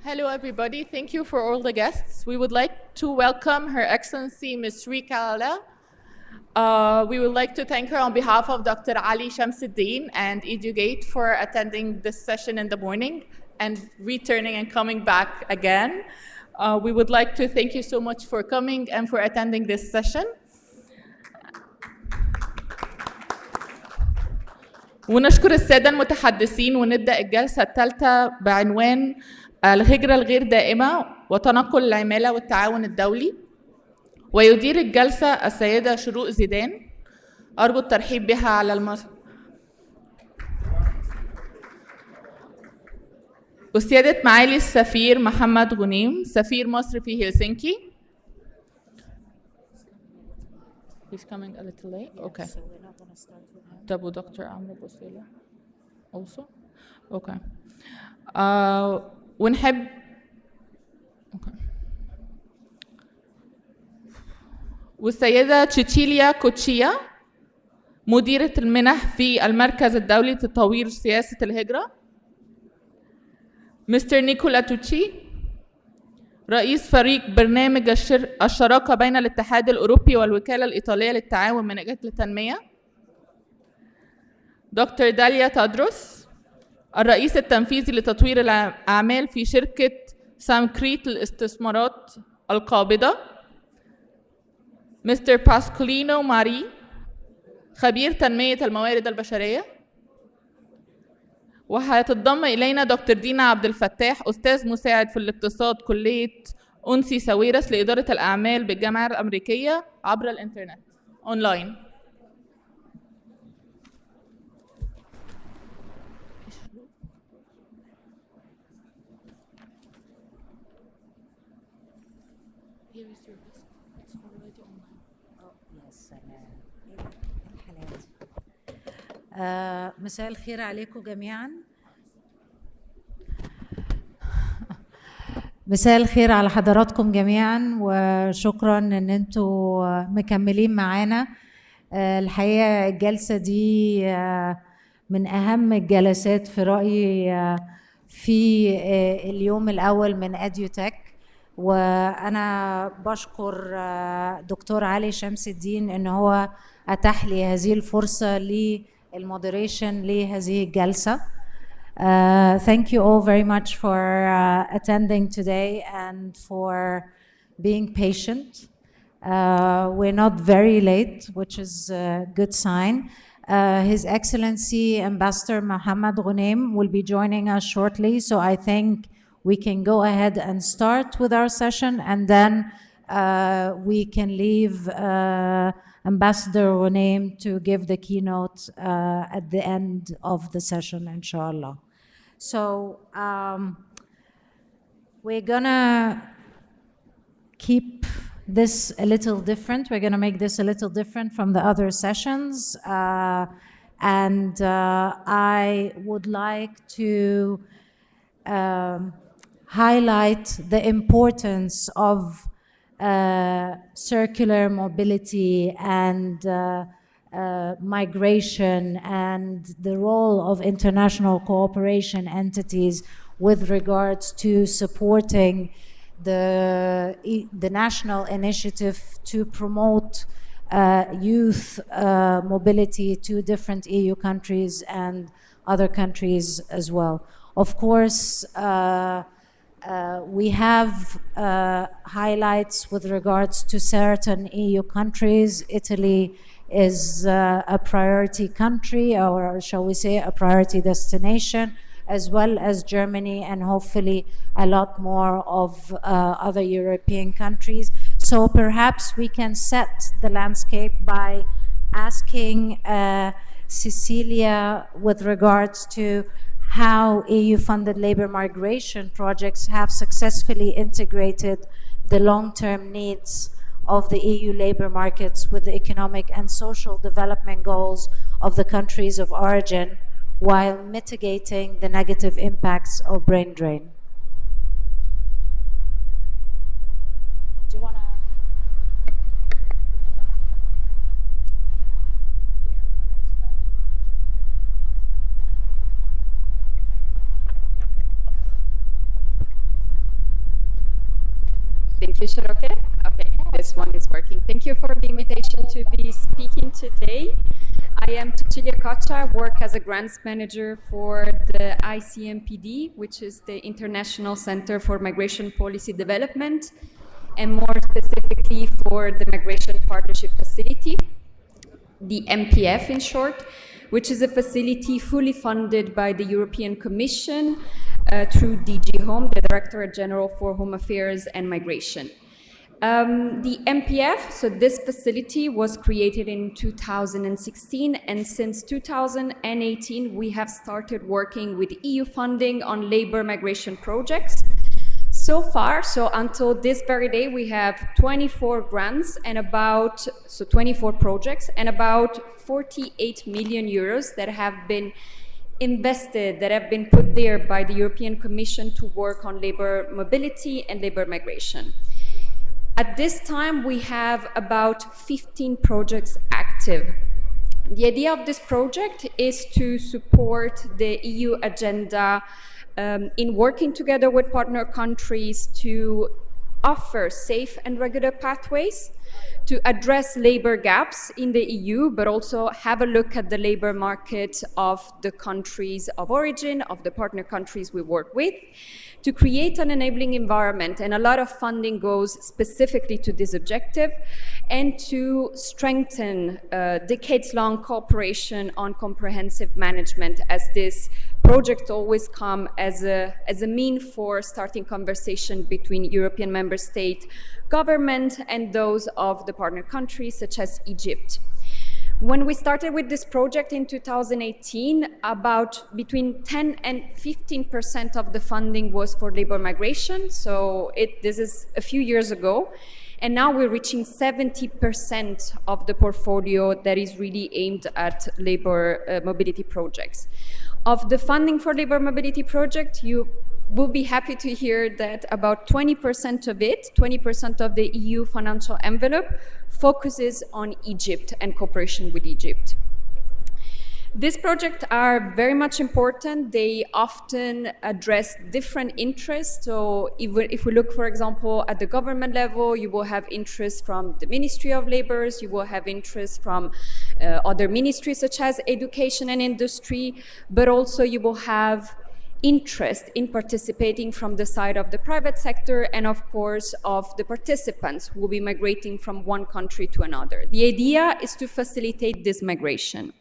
Hello, everybody. Thank you for all the guests. We would like to welcome Her Excellency Ms. Nicola. We would like to thank her on behalf of Dr. Ali Shamsuddin and EduGate for attending this session in the morning and returning and coming back again. We would like to thank you so much for coming and for attending this session. ونشكر السادة المتحدثين ونبدأ الجلسة الثالثة بعنوان الهجرة الغير دائمة وتنقل العمالة والتعاون الدولي. ويدير الجلسة السيدة شروق زيدان. أرجو الترحيب بها على وسيادة معالي السفير محمد غنيم سفير مصر في هلسنكي. He's coming a little late. Okay. So we're not going to start with him. Double Dr. Amr Bosela. Also? Okay. ونحب okay. والسيدة تشيتشيليا كوتشيا مديرة المنح في المركز الدولي لتطوير سياسة الهجرة. مستر نيكولا توتشي رئيس فريق برنامج الشراكة بين الاتحاد الأوروبي والوكالة الإيطالية للتعاون من أجل التنمية. دكتور داليا تادروس الرئيس التنفيذي لتطوير الأعمال في شركة سامكريت للاستثمارات القابضة. مستر باسكولينو ماري خبير تنمية الموارد البشرية. وهتتضم إلينا دكتور دينا عبد الفتاح أستاذ مساعد في الاقتصاد كلية أونسي ساويرس لإدارة الأعمال بالجامعة الأمريكية عبر الإنترنت أونلاين. مساء الخير عليكم جميعا. مساء الخير على حضراتكم جميعا وشكرا ان انتوا مكملين معانا. الحقيقة الجلسة دي من اهم الجلسات في رأيي في اليوم الاول من اديوتك، وانا بشكر دكتور علي شمس الدين ان هو اتاح لي هذه الفرصة للمودريشن لهذه الجلسة. Thank you all very much for attending today and for being patient. We're not very late, which is a good sign. His Excellency Ambassador Mohamed Ghoneim will be joining us shortly, so I think we can go ahead and start with our session, and then we can leave Ambassador Ghoneim to give the keynote at the end of the session, inshallah. So we're gonna keep this a little different. We're gonna make this a little different from the other sessions. And I would like to highlight the importance of circular mobility and migration and the role of international cooperation entities with regards to supporting the national initiative to promote youth mobility to different EU countries and other countries as well. Of course, we have highlights with regards to certain EU countries. Italy is a priority country, or shall we say a priority destination, as well as Germany and hopefully a lot more of other European countries. So perhaps we can set the landscape by asking Cecilia with regards to how EU-funded labor migration projects have successfully integrated the long-term needs of the EU labor markets with the economic and social development goals of the countries of origin, while mitigating the negative impacts of brain drain. Do you want to? Thank you, Shoroke. Okay, this one is working. Thank you for the invitation to be speaking today. I am Cecilia, work as a grants manager for the ICMPD, which is the International Center for Migration Policy Development, and more specifically for the Migration Partnership Facility, the MPF in short, which is a facility fully funded by the European Commission through DG Home, the Directorate General for Home Affairs and Migration. The MPF, so this facility was created in 2016, and since 2018 we have started working with EU funding on labor migration projects. So far, so until this very day, we have 24 grants and 24 projects and about 48 million euros that have been invested, that have been put there by the European Commission to work on labor mobility and labor migration. At this time, we have about 15 projects active. The idea of this project is to support the EU agenda in working together with partner countries to offer safe and regular pathways, to address labor gaps in the EU, but also have a look at the labor market of the countries of origin, of the partner countries we work with, to create an enabling environment, and a lot of funding goes specifically to this objective, and to strengthen decades-long cooperation on comprehensive management, as this project always come as a mean for starting conversation between European member state government and those of the partner countries, such as Egypt. When we started with this project in 2018, about between 10 and 15% of the funding was for labor migration. So this is a few years ago. And now we're reaching 70% of the portfolio that is really aimed at labor mobility projects. Of the funding for labor mobility project, you will be happy to hear that about 20% of it, 20% of the EU financial envelope, focuses on Egypt and cooperation with Egypt. These projects are very much important. They often address different interests. So if we look, for example, at the government level, you will have interest from the Ministry of Labor, you will have interest from other ministries such as Education and Industry, but also you will have interest in participating from the side of the private sector and, of course, of the participants who will be migrating from one country to another. The idea is to facilitate this migration.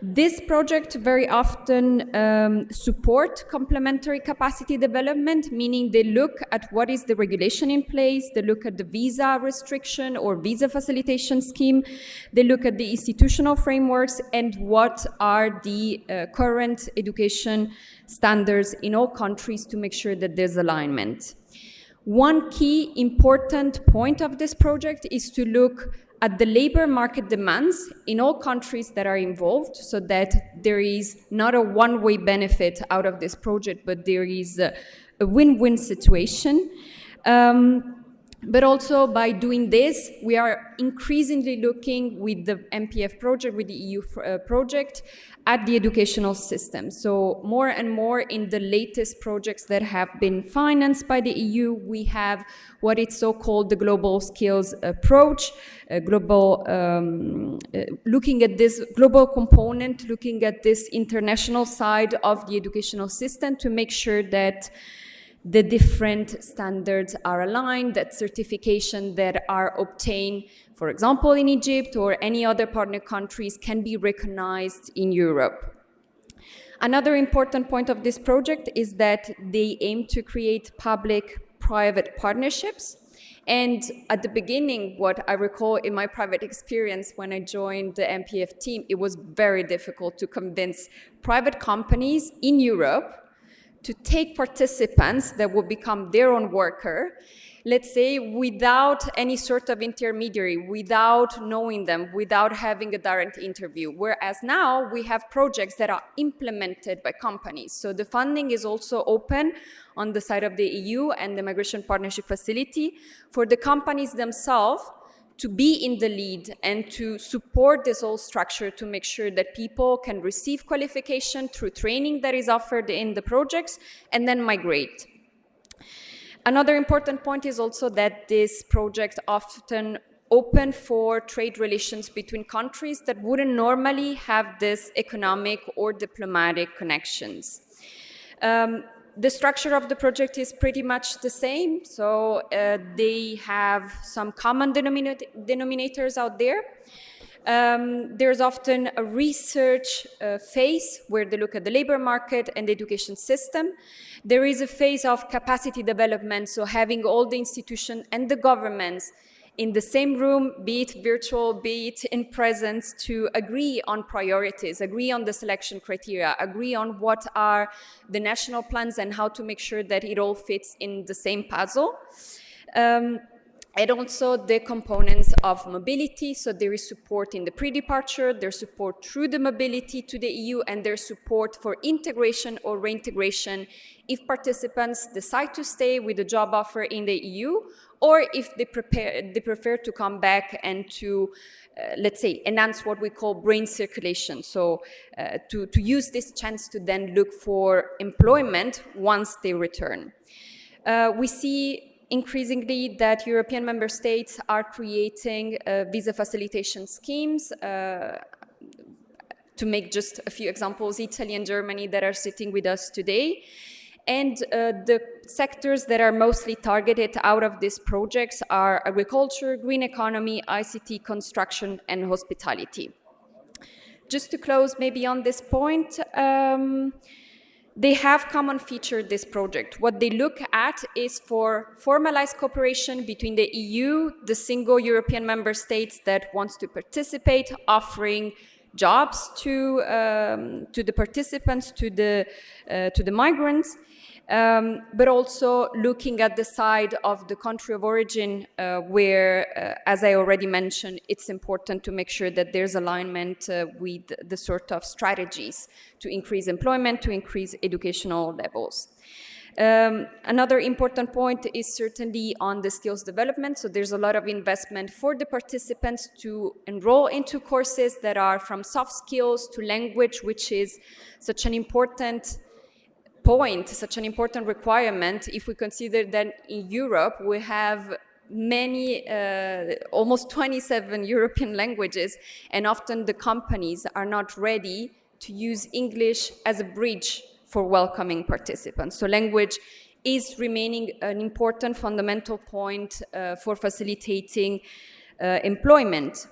This project very often support complementary capacity development, meaning they look at what is the regulation in place, they look at the visa restriction or visa facilitation scheme, they look at the institutional frameworks and what are the current education standards in all countries to make sure that there's alignment. One key important point of this project is to look at the labor market demands in all countries that are involved, so that there is not a one-way benefit out of this project, but there is a win-win situation. But also by doing this, we are increasingly looking with the MPF project, with the EU project, at the educational system. So more and more in the latest projects that have been financed by the EU, we have what is so-called the global skills approach, looking at this global component, looking at this international side of the educational system to make sure that the different standards are aligned, that certification that are obtained, for example, in Egypt or any other partner countries can be recognized in Europe. Another important point of this project is that they aim to create public-private partnerships. And at the beginning, what I recall in my private experience when I joined the MPF team, it was very difficult to convince private companies in Europe to take participants that will become their own worker, let's say, without any sort of intermediary, without knowing them, without having a direct interview. Whereas now we have projects that are implemented by companies. So the funding is also open on the side of the EU and the Migration Partnership Facility for the companies themselves to be in the lead and to support this whole structure to make sure that people can receive qualification through training that is offered in the projects and then migrate. Another important point is also that this project often open for trade relations between countries that wouldn't normally have this economic or diplomatic connections. The structure of the project is pretty much the same, so they have some common denominators out there. There's often a research phase where they look at the labor market and the education system. There is a phase of capacity development, so having all the institutions and the governments in the same room, be it virtual, be it in presence, to agree on priorities, agree on the selection criteria, agree on what are the national plans and how to make sure that it all fits in the same puzzle. And also the components of mobility, so there is support in the pre-departure, there's support through the mobility to the EU, and there's support for integration or reintegration if participants decide to stay with a job offer in the EU, or if they prefer to come back and to, let's say, enhance what we call brain circulation, so to use this chance to then look for employment once they return. We see increasingly that European member states are creating visa facilitation schemes. To make just a few examples, Italy and Germany that are sitting with us today. And the sectors that are mostly targeted out of these projects are agriculture, green economy, ICT, construction, and hospitality. Just to close maybe on this point, they have common feature, this project. What they look at is for formalized cooperation between the EU, the single European member states that wants to participate, offering jobs to the participants, to the migrants, but also looking at the side of the country of origin where, as I already mentioned, it's important to make sure that there's alignment with the sort of strategies to increase employment, to increase educational levels. Another important point is certainly on the skills development. So there's a lot of investment for the participants to enroll into courses that are from soft skills to language, which is such an important point, such an important requirement if we consider that in Europe we have many, almost 27 European languages, and often the companies are not ready to use English as a bridge for welcoming participants. So language is remaining an important fundamental point for facilitating employment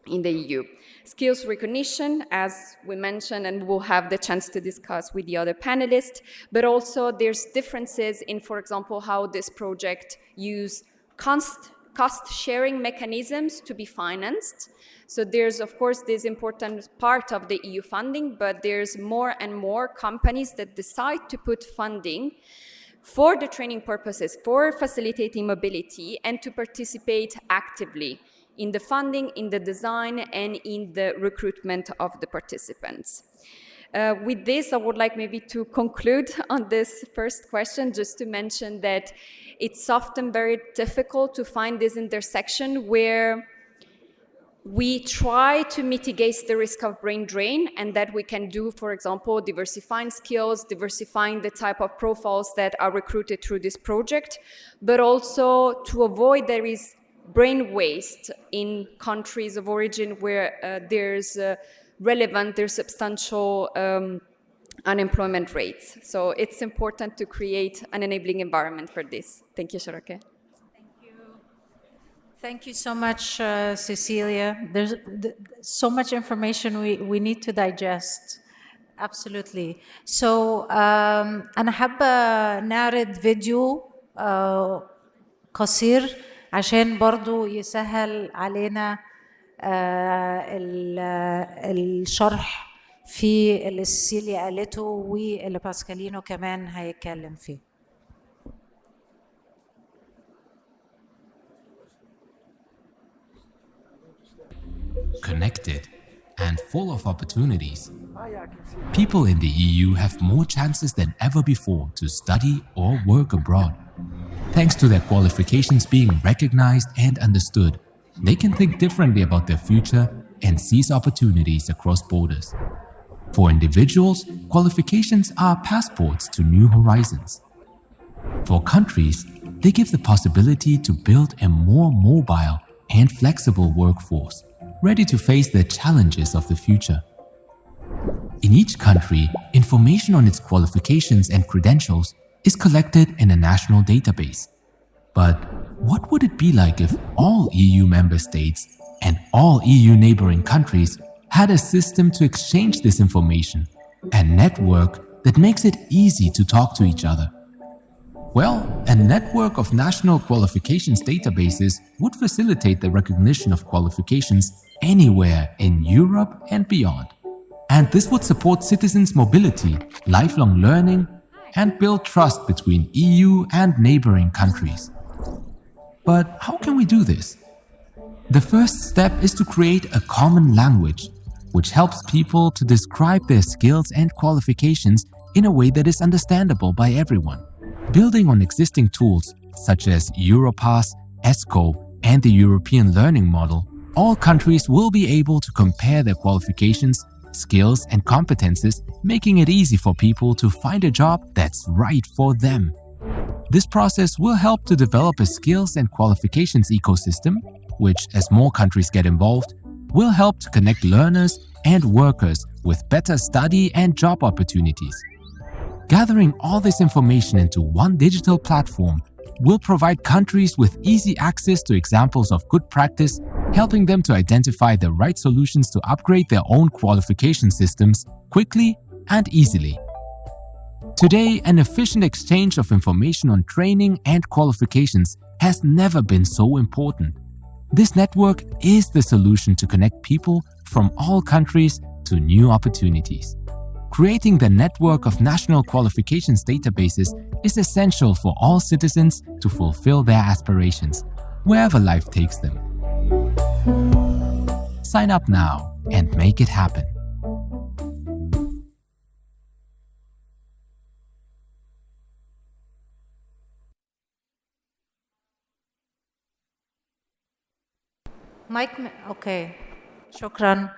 in the EU. Skills recognition, as we mentioned, and we'll have the chance to discuss with the other panelists, but also there's differences in, for example, how this project use cost-sharing mechanisms to be financed. So there's, of course, this important part of the EU funding, but there's more and more companies that decide to put funding for the training purposes, for facilitating mobility, and to participate actively in the funding, in the design, and in the recruitment of the participants. With this, I would like maybe to conclude on this first question, just to mention that it's often very difficult to find this intersection where we try to mitigate the risk of brain drain, and that we can do, for example, diversifying skills, diversifying the type of profiles that are recruited through this project, but also to avoid there is brain waste in countries of origin where there's substantial unemployment rates. So it's important to create an enabling environment for this. Thank you, Shoroke. Thank you so much, Cecilia. There's so much information we need to digest. Absolutely. So أنا حابة نعرض فيديو قصير عشان برضو يسهل علينا الشرح في اللي سيسيليا قالته واللي باسكالينو كمان هيتكلم فيه. Connected and full of opportunities, people in the EU have more chances than ever before to study or work abroad. Thanks to their qualifications being recognized and understood, they can think differently about their future and seize opportunities across borders. For individuals, qualifications are passports to new horizons. For countries, they give the possibility to build a more mobile and flexible workforce, ready to face the challenges of the future. In each country, information on its qualifications and credentials is collected in a national database. But what would it be like if all EU member states and all EU neighboring countries had a system to exchange this information, a network that makes it easy to talk to each other? Well, a network of national qualifications databases would facilitate the recognition of qualifications anywhere in Europe and beyond. And this would support citizens' mobility, lifelong learning, and build trust between EU and neighboring countries. But how can we do this? The first step is to create a common language, which helps people to describe their skills and qualifications in a way that is understandable by everyone. Building on existing tools such as Europass, ESCO, and the European Learning Model, all countries will be able to compare their qualifications, skills, and competences, making it easy for people to find a job that's right for them. This process will help to develop a skills and qualifications ecosystem, which, as more countries get involved, will help to connect learners and workers with better study and job opportunities. Gathering all this information into one digital platform will provide countries with easy access to examples of good practice, helping them to identify the right solutions to upgrade their own qualification systems quickly and easily. Today, an efficient exchange of information on training and qualifications has never been so important. This network is the solution to connect people from all countries to new opportunities. Creating the network of national qualifications databases is essential for all citizens to fulfill their aspirations, wherever life takes them. Sign up now and make it happen. Mike, okay, shukran.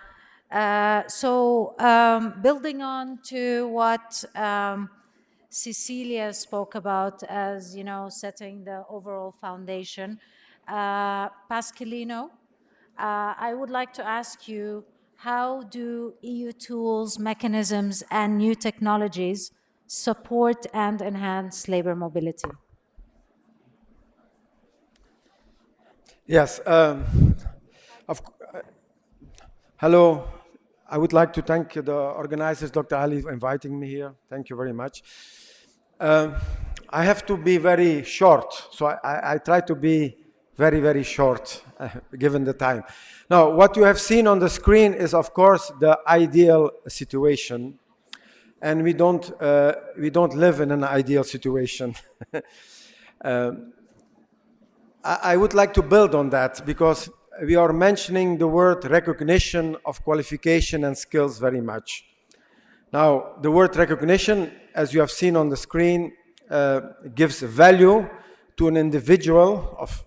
Building on to what Cecilia spoke about as, setting the overall foundation, Pasqualino, I would like to ask you, how do EU tools, mechanisms, and new technologies support and enhance labor mobility? Yes. Hello. I would like to thank the organizers, Dr. Ali, for inviting me here. Thank you very much. I have to be very short, so I try to be very, very short, given the time. Now, what you have seen on the screen is, of course, the ideal situation, and we don't live in an ideal situation. I would like to build on that, because we are mentioning the word recognition of qualification and skills very much. Now, the word recognition, as you have seen on the screen, gives value to an individual of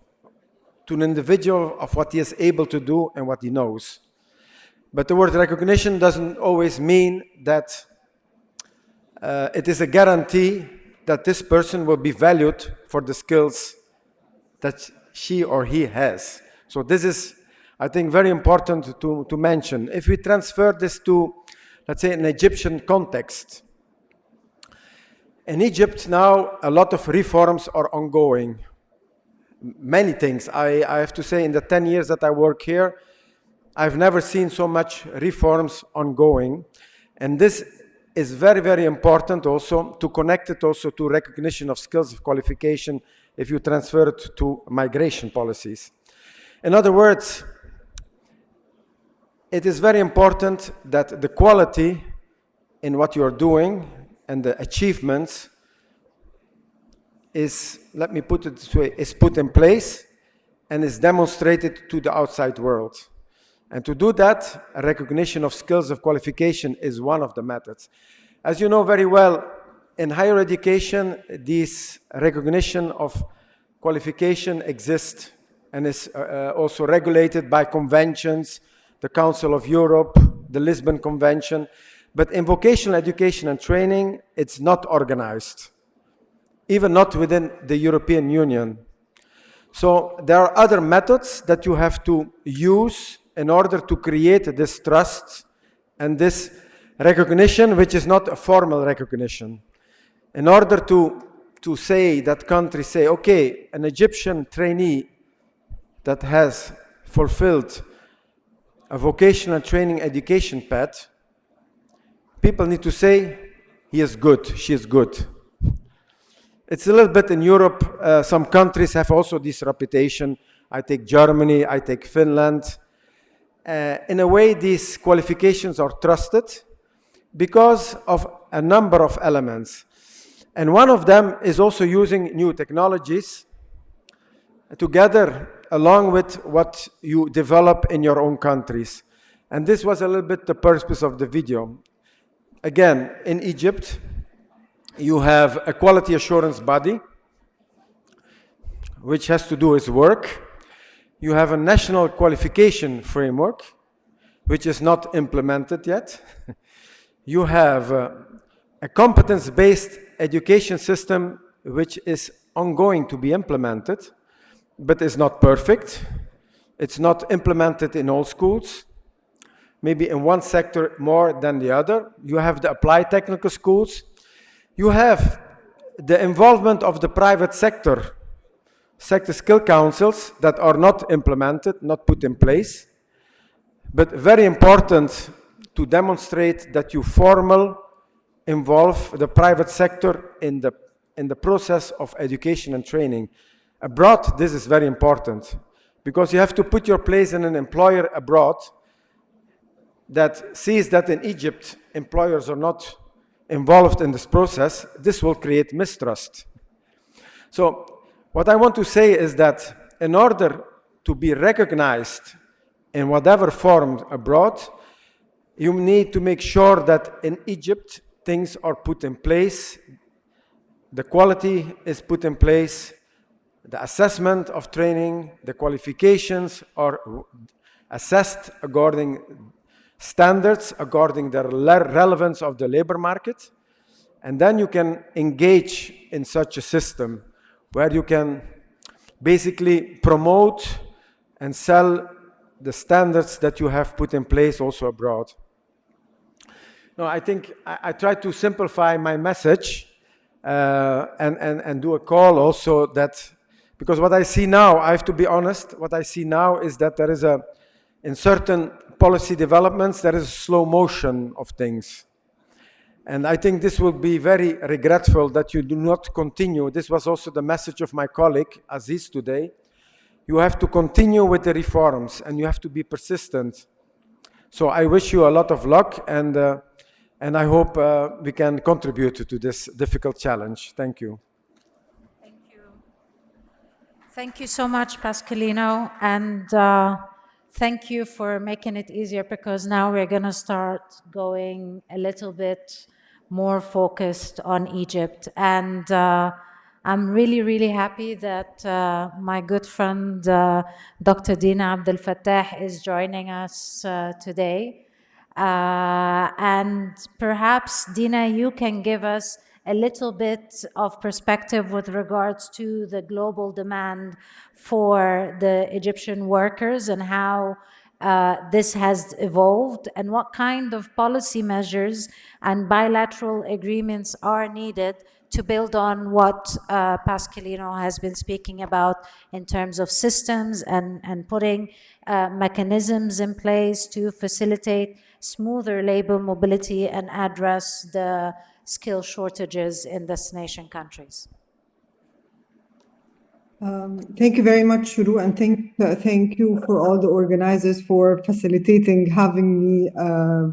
what he is able to do and what he knows. But the word recognition doesn't always mean that it is a guarantee that this person will be valued for the skills that she or he has. So this is, I think, very important to mention. If we transfer this to, let's say, an Egyptian context. In Egypt now, a lot of reforms are ongoing. Many things. I have to say, in the 10 years that I work here, I've never seen so much reforms ongoing. And this is very, very important also to connect it also to recognition of skills of qualification if you transfer it to migration policies. In other words, it is very important that the quality in what you are doing and the achievements is, let me put it this way, is put in place and is demonstrated to the outside world. And to do that, a recognition of skills of qualification is one of the methods. As you know very well, in higher education, this recognition of qualification exists and is also regulated by conventions, the Council of Europe, the Lisbon Convention. But in vocational education and training, it's not organized. even not within the European Union. So there are other methods that you have to use in order to create this trust and this recognition, which is not a formal recognition. In order to say that countries say, okay, an Egyptian trainee that has fulfilled a vocational training education path, people need to say, he is good, she is good. It's a little bit in Europe, some countries have also this reputation. I take Germany, I take Finland. In a way, these qualifications are trusted because of a number of elements. And one of them is also using new technologies together along with what you develop in your own countries. And this was a little bit the purpose of the video. Again, in Egypt, you have a quality assurance body, which has to do its work. You have a national qualification framework, which is not implemented yet. You have a competence-based education system, which is ongoing to be implemented, but is not perfect. It's not implemented in all schools, maybe in one sector more than the other. You have the applied technical schools. You have the involvement of the private sector skill councils that are not implemented, not put in place, but very important to demonstrate that you involve the private sector in the process of education and training. Abroad, this is very important because you have to put your place in an employer abroad that sees that in Egypt, employers are not involved in this process. This will create mistrust. So what I want to say is that in order to be recognized in whatever form abroad, you need to make sure that in Egypt, things are put in place, the quality is put in place, the assessment of training, the qualifications are assessed according standards, according the relevance of the labor market, and then you can engage in such a system where you can basically promote and sell the standards that you have put in place also abroad. No, I think I try to simplify my message and do a call also that, because what I see now, I have to be honest, what I see now is that there is in certain policy developments, there is a slow motion of things. And I think this will be very regretful that you do not continue. This was also the message of my colleague, Aziz, today. You have to continue with the reforms and you have to be persistent. So I wish you a lot of luck and I hope we can contribute to this difficult challenge. Thank you. Thank you. Thank you so much, Pasqualino. And thank you for making it easier because now we're going to start going a little bit more focused on Egypt. And I'm really, really happy that my good friend, Dr. Dina Abdel Fattah is joining us today. And perhaps, Dina, you can give us a little bit of perspective with regards to the global demand for the Egyptian workers and how this has evolved and what kind of policy measures and bilateral agreements are needed to build on what Pasqualino has been speaking about in terms of systems and putting mechanisms in place to facilitate smoother labor mobility and address the skill shortages in destination countries. Thank you very much, Shuru, and thank you for all the organizers for facilitating having me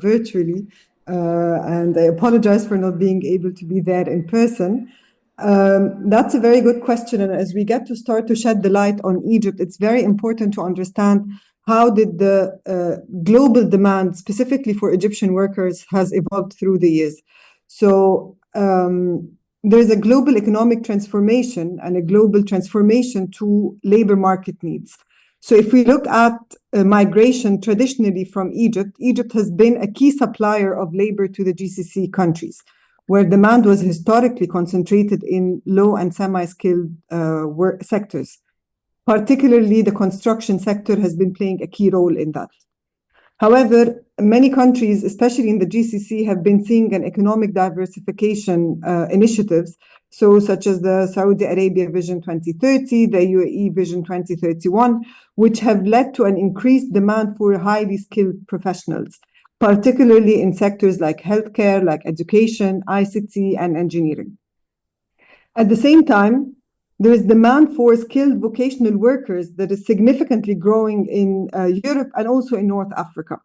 virtually. And I apologize for not being able to be there in person. That's a very good question. And as we get to start to shed the light on Egypt, it's very important to understand how did the global demand, specifically for Egyptian workers, has evolved through the years. So there's a global economic transformation and a global transformation to labor market needs. So if we look at migration traditionally from Egypt, Egypt has been a key supplier of labor to the GCC countries. where demand was historically concentrated in low and semi-skilled work sectors. Particularly, the construction sector has been playing a key role in that. However, many countries, especially in the GCC, have been seeing an economic diversification initiatives, such as the Saudi Arabia Vision 2030, the UAE Vision 2031, which have led to an increased demand for highly skilled professionals, particularly in sectors like healthcare, like education, ICT, and engineering. At the same time, there is demand for skilled vocational workers that is significantly growing in Europe and also in North Africa,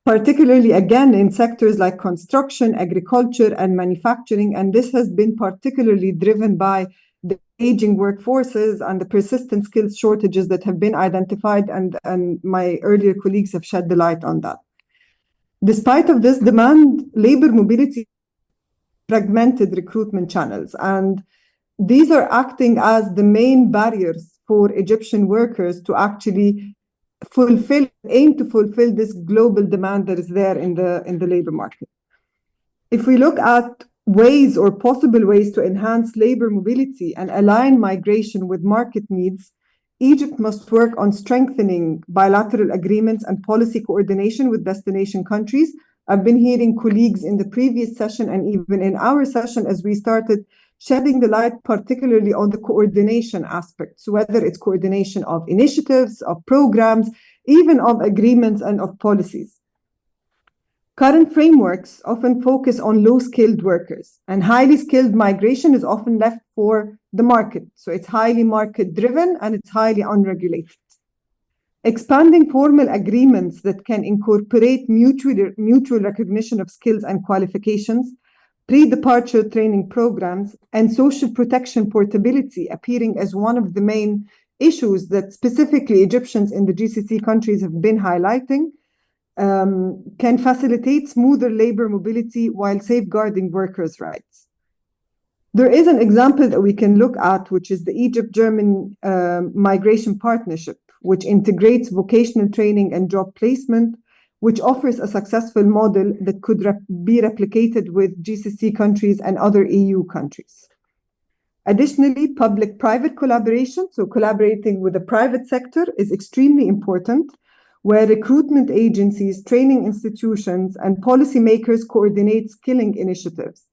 particularly again in sectors like construction, agriculture, and manufacturing. And this has been particularly driven by the aging workforces and the persistent skills shortages that have been identified, and my earlier colleagues have shed the light on that. Despite of this demand, labor mobility fragmented recruitment channels, and these are acting as the main barriers for Egyptian workers to actually aim to fulfill this global demand that is there in the labor market. If we look at ways or possible ways to enhance labor mobility and align migration with market needs, Egypt must work on strengthening bilateral agreements and policy coordination with destination countries. I've been hearing colleagues in the previous session and even in our session as we started shedding the light particularly on the coordination aspects, whether it's coordination of initiatives, of programs, even of agreements and of policies. Current frameworks often focus on low-skilled workers, and highly skilled migration is often left for the market. So it's highly market-driven and it's highly unregulated. Expanding formal agreements that can incorporate mutual recognition of skills and qualifications, pre-departure training programs, and social protection portability appearing as one of the main issues that specifically Egyptians in the GCC countries have been highlighting, can facilitate smoother labor mobility while safeguarding workers' rights. There is an example that we can look at, which is the Egypt-German Migration Partnership, which integrates vocational training and job placement, which offers a successful model that could be replicated with GCC countries and other EU countries. Additionally, public-private collaboration, so collaborating with the private sector, is extremely important, where recruitment agencies, training institutions, and policymakers coordinate skilling initiatives.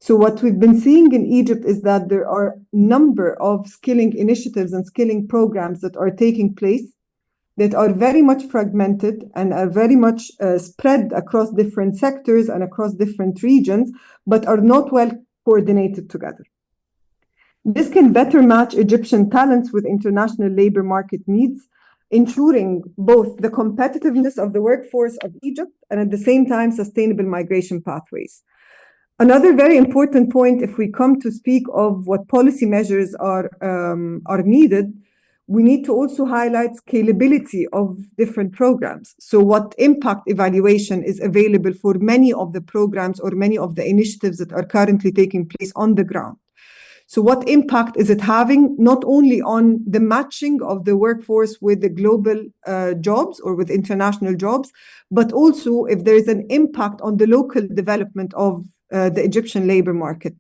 So what we've been seeing in Egypt is that there are a number of skilling initiatives and skilling programs that are taking place that are very much fragmented and are very much spread across different sectors and across different regions, but are not well coordinated together. This can better match Egyptian talents with international labor market needs, ensuring both the competitiveness of the workforce of Egypt and at the same time sustainable migration pathways. Another very important point, if we come to speak of what policy measures are needed, we need to also highlight scalability of different programs. So what impact evaluation is available for many of the programs or many of the initiatives that are currently taking place on the ground? So what impact is it having, not only on the matching of the workforce with the global jobs or with international jobs, but also if there is an impact on the local development of the Egyptian labor market.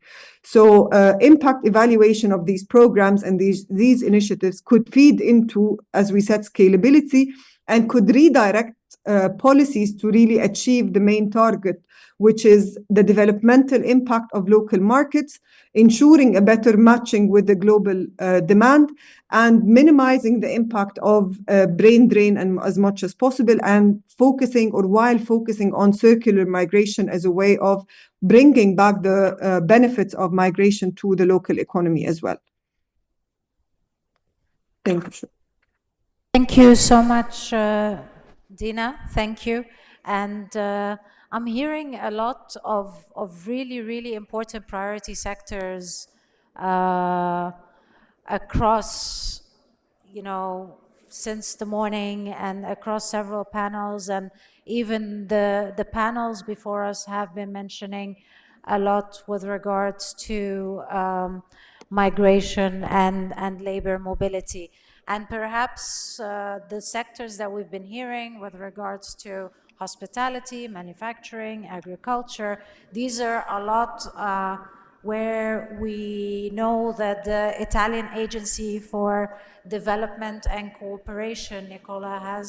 So impact evaluation of these programs and these initiatives could feed into, as we said, scalability, and could redirect policies to really achieve the main target, which is the developmental impact of local markets, ensuring a better matching with the global demand, and minimizing the impact of brain drain and as much as possible, and while focusing on circular migration as a way of bringing back the benefits of migration to the local economy as well. Thank you. Thank you so much, Dina. Thank you. And I'm hearing a lot of really, really important priority sectors across, since the morning and across several panels, and even the panels before us have been mentioning a lot with regards to migration and labor mobility. And perhaps the sectors that we've been hearing with regards to hospitality, manufacturing, agriculture. These are a lot where we know that the Italian Agency for Development and Cooperation, Nicola, has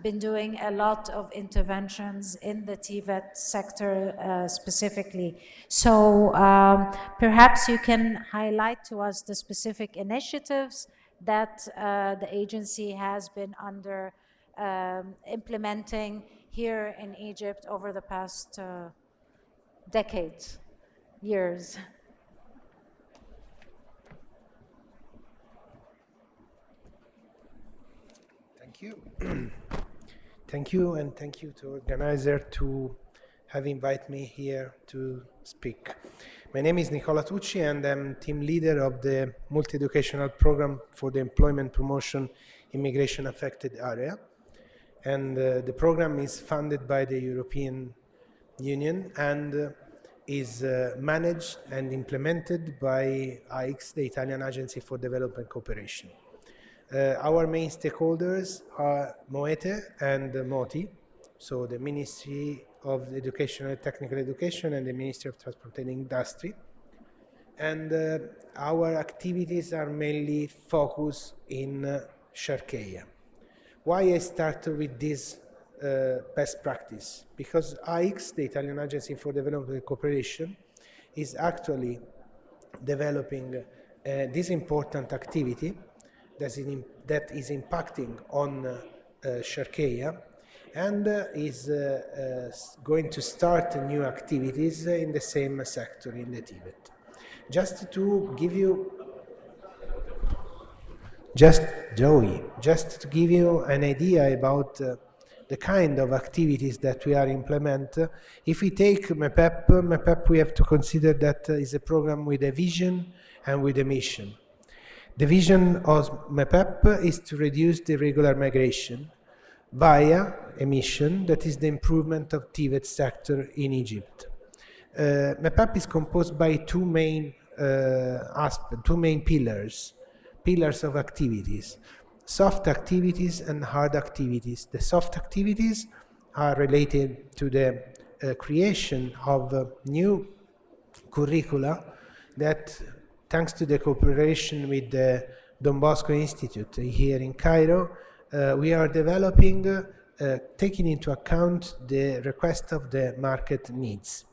been doing a lot of interventions in the TVET sector specifically. So perhaps you can highlight to us the specific initiatives that the agency has been under implementing here in Egypt over the past decades, years. Thank you. Thank you, and thank you to organizer to have invited me here to speak. My name is Nicola Tucci, and I'm team leader of the multi-educational program for the employment promotion immigration affected area. And the program is funded by the European Union and is managed and implemented by AICS, the Italian Agency for Development Cooperation. Our main stakeholders are MOETE and MOTI, so the Ministry of Education and Technical Education and the Ministry of Transport and Industry. And our activities are mainly focused in Shoroke. Why I start with this best practice? Because AICS, the Italian Agency for Development and Cooperation, is actually developing this important activity that is impacting on Shoroke and is going to start new activities in the same sector in the TVET. Just to give you an idea about the kind of activities that we are implementing. If we take MEPEP, we have to consider that is a program with a vision and with a mission. The vision of MEPEP is to reduce the irregular migration via a mission that is the improvement of TVET sector in Egypt. MEPEP is composed by two main pillars of activities: soft activities and hard activities. The soft activities are related to the creation of new curricula that, thanks to the cooperation with the Don Bosco Institute here in Cairo, we are developing, taking into account the request of the market needs.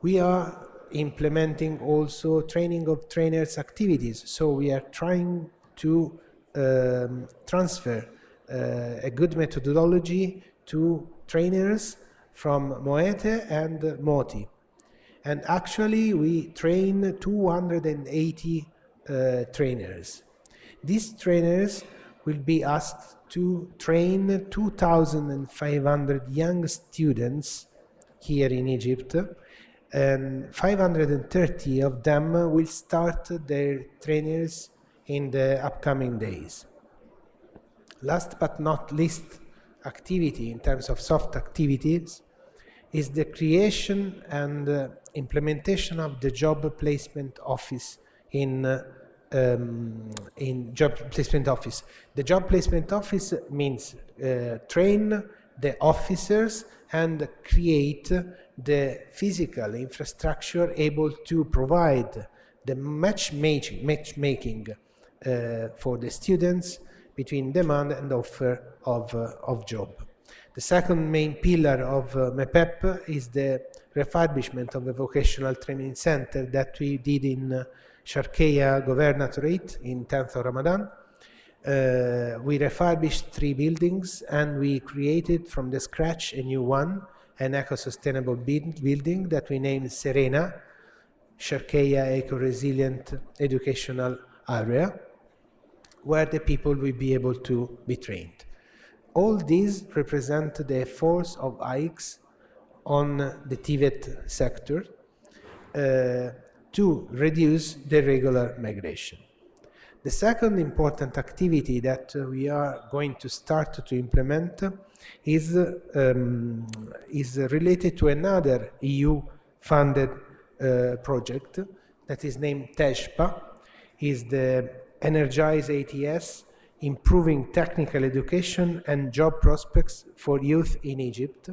We are implementing also training of trainers activities, so we are trying to transfer a good methodology to trainers from MOETE and MOTI. And actually we train 280 trainers. These trainers will be asked to train 2,500 young students here in Egypt, and 530 of them will start their trainers in the upcoming days. Last but not least activity in terms of soft activities is the creation and implementation of the job placement office in job placement office. The job placement office means train the officers and create the physical infrastructure able to provide the matchmaking for the students between demand and offer of job. The second main pillar of MEPEP is the refurbishment of a vocational training center that we did in Shoroke Governorate in 10th of Ramadan. We refurbished 3 buildings and we created from the scratch a new one, an eco-sustainable building that we named Serena, Shoroke Eco-Resilient Educational Area, where the people will be able to be trained. All these represent the efforts of AICS on the TVET sector to reduce the irregular migration. The second important activity that we are going to start to implement is related to another EU-funded project that is named TESPA, is the Energize ATS improving technical education and job prospects for youth in Egypt.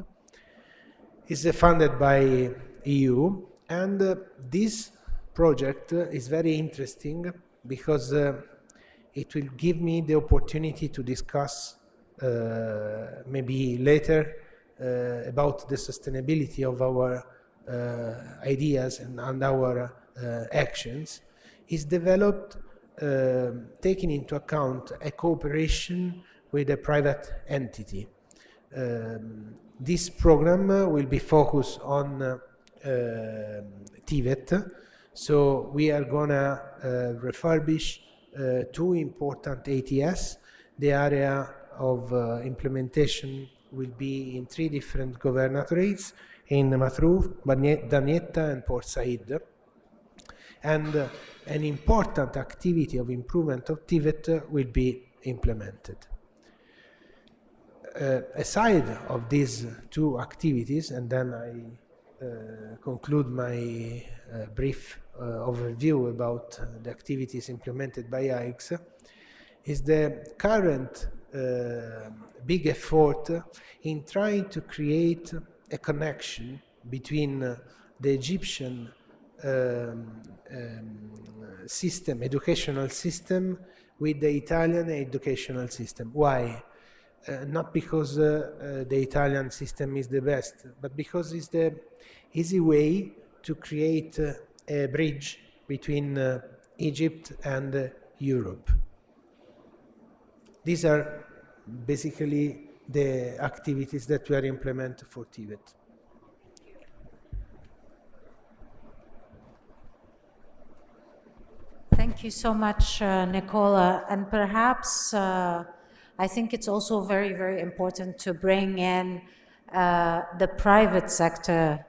It's funded by EU, and this project is very interesting because it will give me the opportunity to discuss maybe later about the sustainability of our ideas and our actions. Is developed taking into account a cooperation with a private entity. This program will be focused on TVET, so we are gonna refurbish two important ATS. The area of implementation will be in 3 different governorates, in Mathruf, Damietta and Port Said. And an important activity of improvement of TVET will be implemented. Aside of these 2 activities, and then I conclude my brief overview about the activities implemented by AICS, is the current big effort in trying to create a connection between the Egyptian system, educational system, with the Italian educational system. Why? Not because the Italian system is the best, but because it's the easy way to create a bridge between Egypt and Europe. These are basically the activities that we are implementing for TVET. Thank you so much, Nicola. And perhaps I think it's also very, very important to bring in the private sector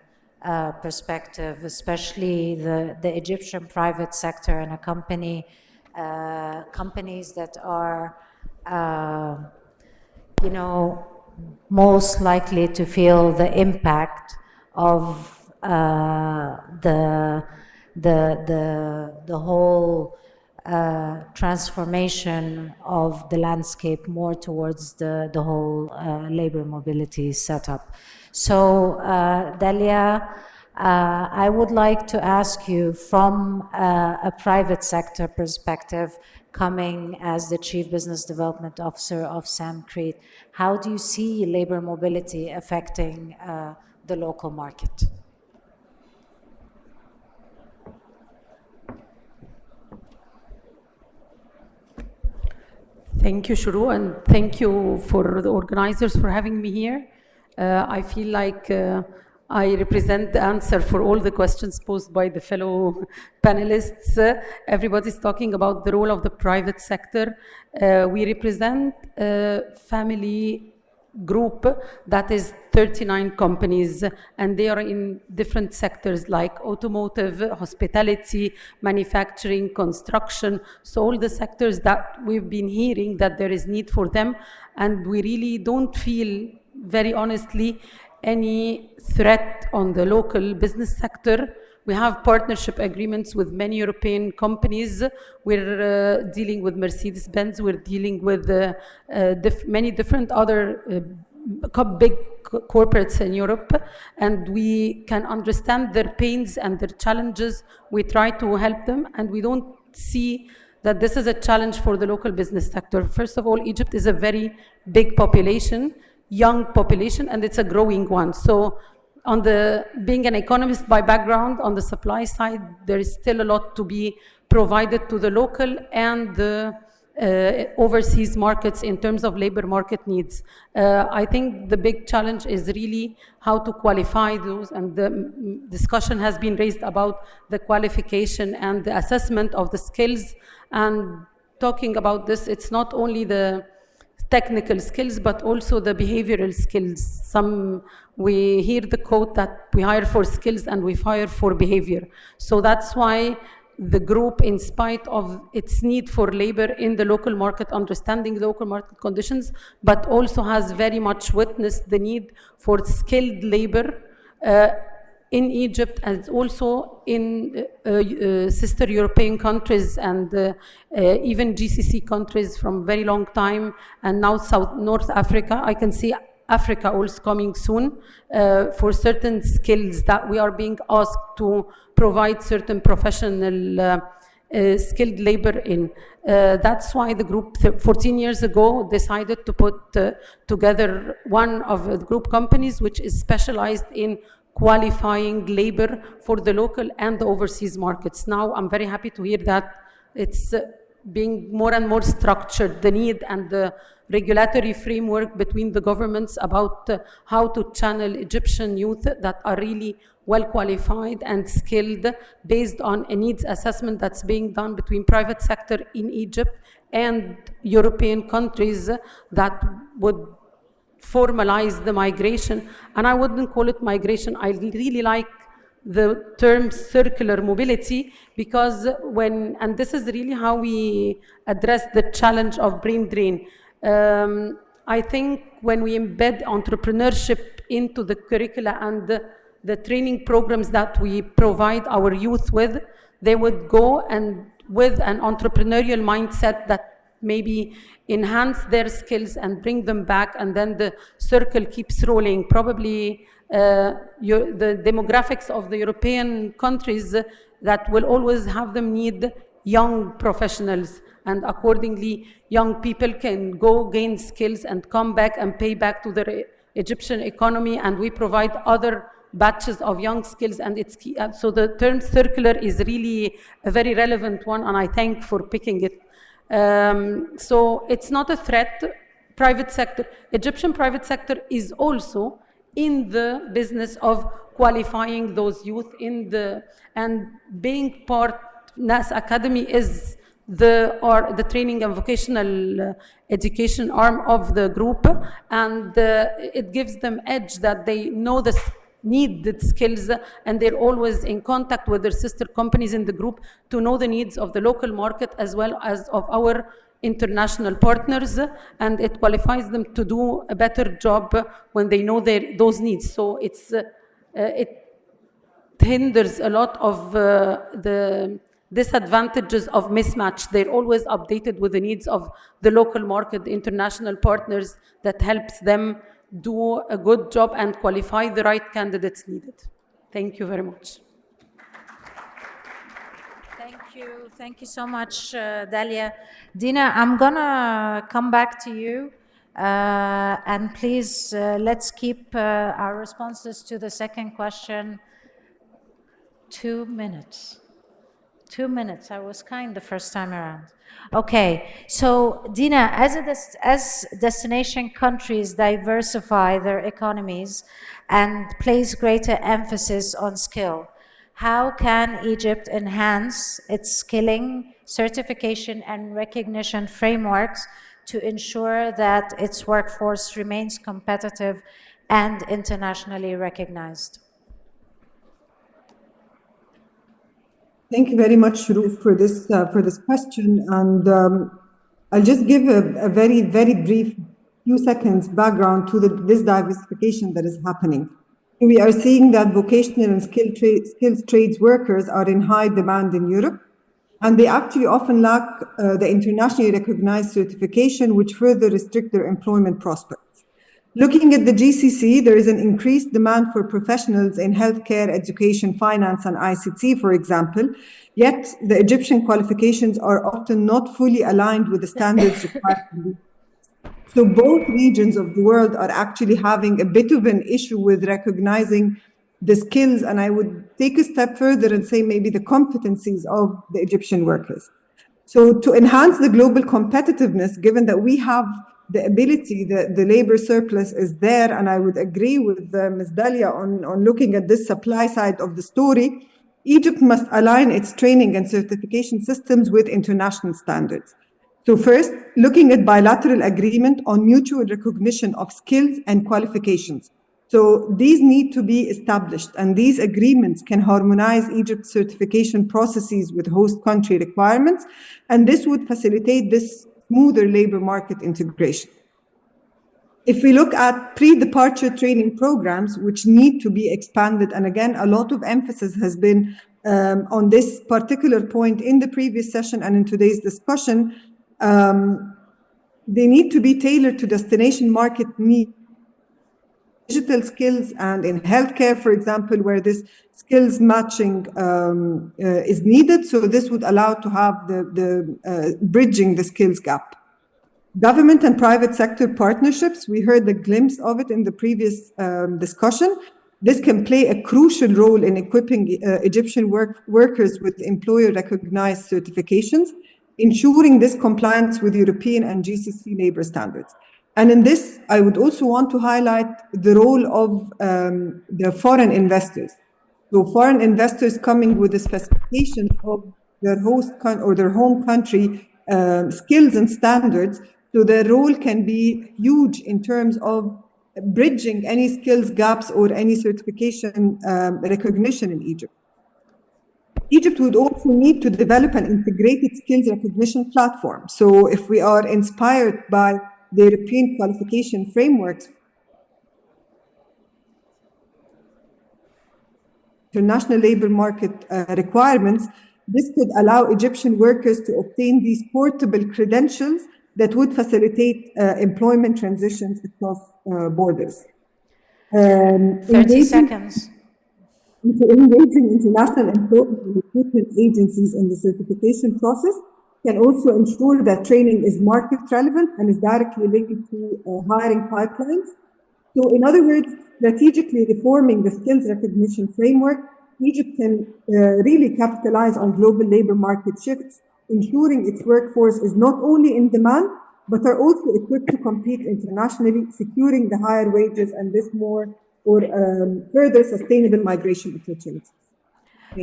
perspective, especially the Egyptian private sector, and accompany companies that are, you know, most likely to feel the impact of the whole transformation of the landscape more towards the whole labor mobility setup. So, Dalia, I would like to ask you, from a private sector perspective, coming as the Chief Business Development Officer of Samcrete, how do you see labor mobility affecting the local market? Thank you, Shoroke, and thank you for the organizers for having me here. I feel like I represent the answer for all the questions posed by the fellow panelists. Everybody's talking about the role of the private sector. We represent a family group that is 39 companies, and they are in different sectors like automotive, hospitality, manufacturing, construction. So all the sectors that we've been hearing that there is need for them, and we really don't feel, very honestly, any threat on the local business sector. We have partnership agreements with many European companies. We're dealing with Mercedes-Benz. We're dealing with many different other big corporates in Europe, and we can understand their pains and their challenges. We try to help them, and we don't see that this is a challenge for the local business sector. First of all, Egypt is a very big population, young population, and it's a growing one. So on the, being an economist by background, on the supply side, there is still a lot to be provided to the local and the overseas markets in terms of labor market needs. I think the big challenge is really how to qualify those, and the discussion has been raised about the qualification and the assessment of the skills. And talking about this, it's not only the technical skills, but also the behavioral skills. We hear the quote that we hire for skills and we fire for behavior. So that's why the group, in spite of its need for labor in the local market, understanding local market conditions, but also has very much witnessed the need for skilled labor in Egypt and also in sister European countries and even GCC countries from very long time, and now North Africa. I can see Africa also coming soon for certain skills that we are being asked to provide certain professional skilled labor in. That's why the group 14 years ago decided to put together one of the group companies which is specialized in qualifying labor for the local and the overseas markets. Now I'm very happy to hear that it's being more and more structured, the need and the regulatory framework between the governments about how to channel Egyptian youth that are really well qualified and skilled based on a needs assessment that's being done between private sector in Egypt and European countries that would formalize the migration. And I wouldn't call it migration. I really like the term circular mobility, because and this is really how we address the challenge of brain drain. I think when we embed entrepreneurship into the curricula and the training programs that we provide our youth with, they would go and with an entrepreneurial mindset that maybe enhance their skills and bring them back, and then the circle keeps rolling. Probably the demographics of the European countries that will always have them need young professionals, and accordingly young people can go gain skills and come back and pay back to the Egyptian economy, and we provide other batches of young skills, and it's key. So the term circular is really a very relevant one, and I thank for picking it. So it's not a threat. Private sector, Egyptian private sector is also in the business of qualifying those youth and being part. NAS Academy is the training and vocational education arm of the group, and it gives them edge that they know the needed skills, and they're always in contact with their sister companies in the group to know the needs of the local market as well as of our international partners, and it qualifies them to do a better job when they know those needs. So it hinders a lot of the disadvantages of mismatch. They're always updated with the needs of the local market, the international partners that helps them do a good job and qualify the right candidates needed. Thank you very much. Thank you so much, Dalia. Dina, I'm gonna come back to you, and please let's keep our responses to the second question 2 minutes. 2 minutes. I was kind the first time around. Okay, so Dina, as destination countries diversify their economies and place greater emphasis on skill, how can Egypt enhance its skilling, certification, and recognition frameworks to ensure that its workforce remains competitive and internationally recognized? Thank you very much, Shoroke, for this question, and I'll just give a very, very brief few seconds background to this diversification that is happening. We are seeing that vocational and skills trades workers are in high demand in Europe, and they actually often lack the internationally recognized certification, which further restrict their employment prospects. Looking at the GCC, there is an increased demand for professionals in healthcare, education, finance, and ICT, for example, yet the Egyptian qualifications are often not fully aligned with the standards required. So both regions of the world are actually having a bit of an issue with recognizing the skills, and I would take a step further and say maybe the competencies of the Egyptian workers. So to enhance the global competitiveness, given that we have the ability, the labor surplus is there, and I would agree with Ms. Dalia on looking at this supply side of the story, Egypt must align its training and certification systems with international standards. So first, looking at bilateral agreement on mutual recognition of skills and qualifications. So these need to be established, and these agreements can harmonize Egypt's certification processes with host country requirements, and this would facilitate this smoother labor market integration. If we look at pre-departure training programs, which need to be expanded, and again, a lot of emphasis has been on this particular point in the previous session and in today's discussion, they need to be tailored to destination market needs. Digital skills and in healthcare, for example, where this skills matching is needed. So this would allow to have the bridging the skills gap. Government and private sector partnerships, we heard a glimpse of it in the previous discussion. This can play a crucial role in equipping Egyptian workers with employer-recognized certifications, ensuring this compliance with European and GCC labor standards. And in this, I would also want to highlight the role of the foreign investors. So foreign investors coming with the specifications of their host or their home country skills and standards. So their role can be huge in terms of bridging any skills gaps or any certification recognition in Egypt. Egypt would also need to develop an integrated skills recognition platform. So if we are inspired by the European qualification frameworks, international labor market requirements, this could allow Egyptian workers to obtain these portable credentials that would facilitate employment transitions across borders. 30 seconds. Engaging international employment and recruitment agencies in the certification process can also ensure that training is market relevant and is directly linked to hiring pipelines. So in other words, strategically reforming the skills recognition framework, Egypt can really capitalize on global labor market shifts, ensuring its workforce is not only in demand, but are also equipped to compete internationally, securing the higher wages and this more or further sustainable migration opportunities.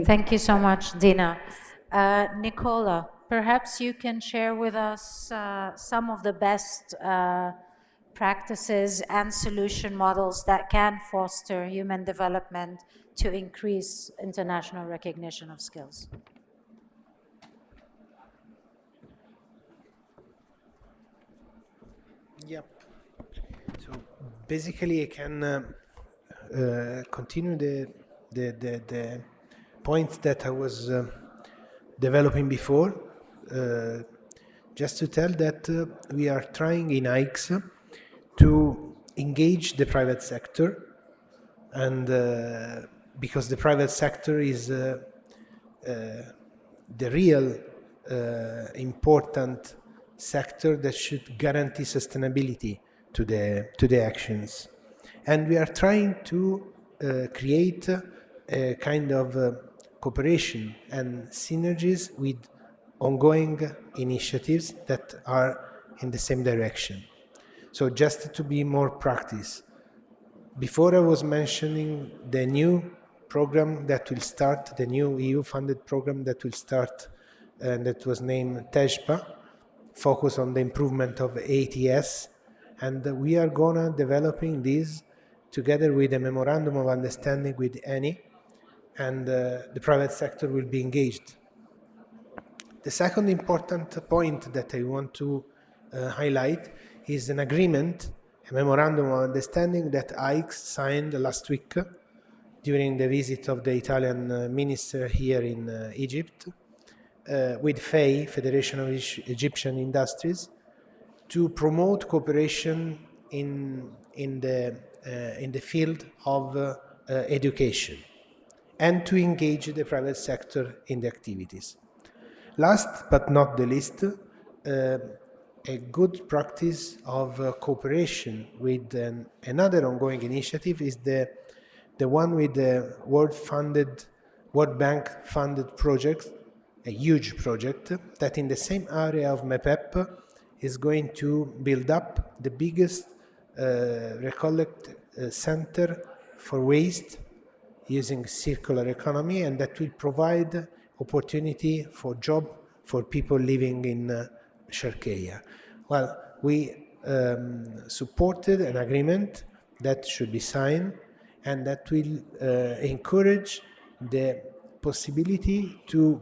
Thank you so much, Dina. Nicola, perhaps you can share with us some of the best practices and solution models that can foster human development to increase international recognition of skills. Yep. So basically, I can continue the points that I was developing before. Just to tell that we are trying in AICS to engage the private sector, and because the private sector is the real important sector that should guarantee sustainability to the actions. And we are trying to create a kind of cooperation and synergies with ongoing initiatives that are in the same direction. So just to be more practice, before I was mentioning the new program that will start, the new EU-funded program that will start, and that was named TEJPA, focus on the improvement of AICS, and we are gonna developing this together with a memorandum of understanding with ENI, and the private sector will be engaged. The second important point that I want to highlight is an agreement, a memorandum of understanding that AICS signed last week during the visit of the Italian minister here in Egypt with FEI, Federation of Egyptian Industries, to promote cooperation in the field of education and to engage the private sector in the activities. Last but not the least, a good practice of cooperation with another ongoing initiative is the one with the World Bank funded project, a huge project that in the same area of MEPEP is going to build up the biggest recollect center for waste using circular economy, and that will provide opportunity for job for people living in Sharqeya. Well, we supported an agreement that should be signed and that will encourage the possibility to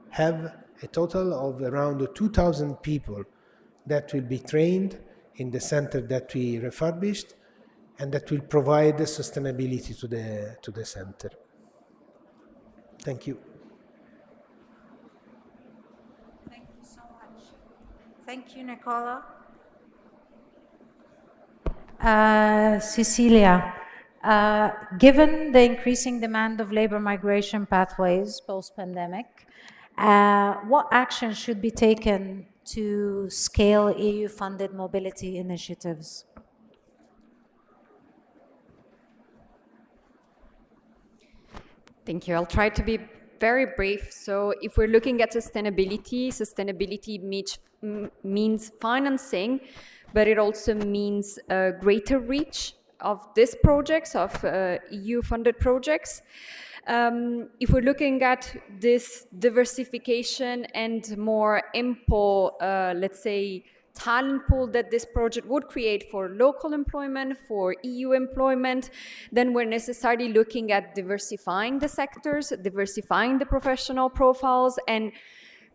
have a total of around 2,000 people that will be trained in the center that we refurbished, and that will provide the sustainability to the center. Thank you. Thank you so much. Thank you, Nicola. Cecilia, given the increasing demand of labor migration pathways post-pandemic, what action should be taken to scale EU-funded mobility initiatives? Thank you. I'll try to be very brief. So if we're looking at sustainability, means financing, but it also means a greater reach of these projects, of EU-funded projects. If we're looking at this diversification and more ample, let's say, talent pool that this project would create for local employment, for EU employment, then we're necessarily looking at diversifying the sectors, diversifying the professional profiles, and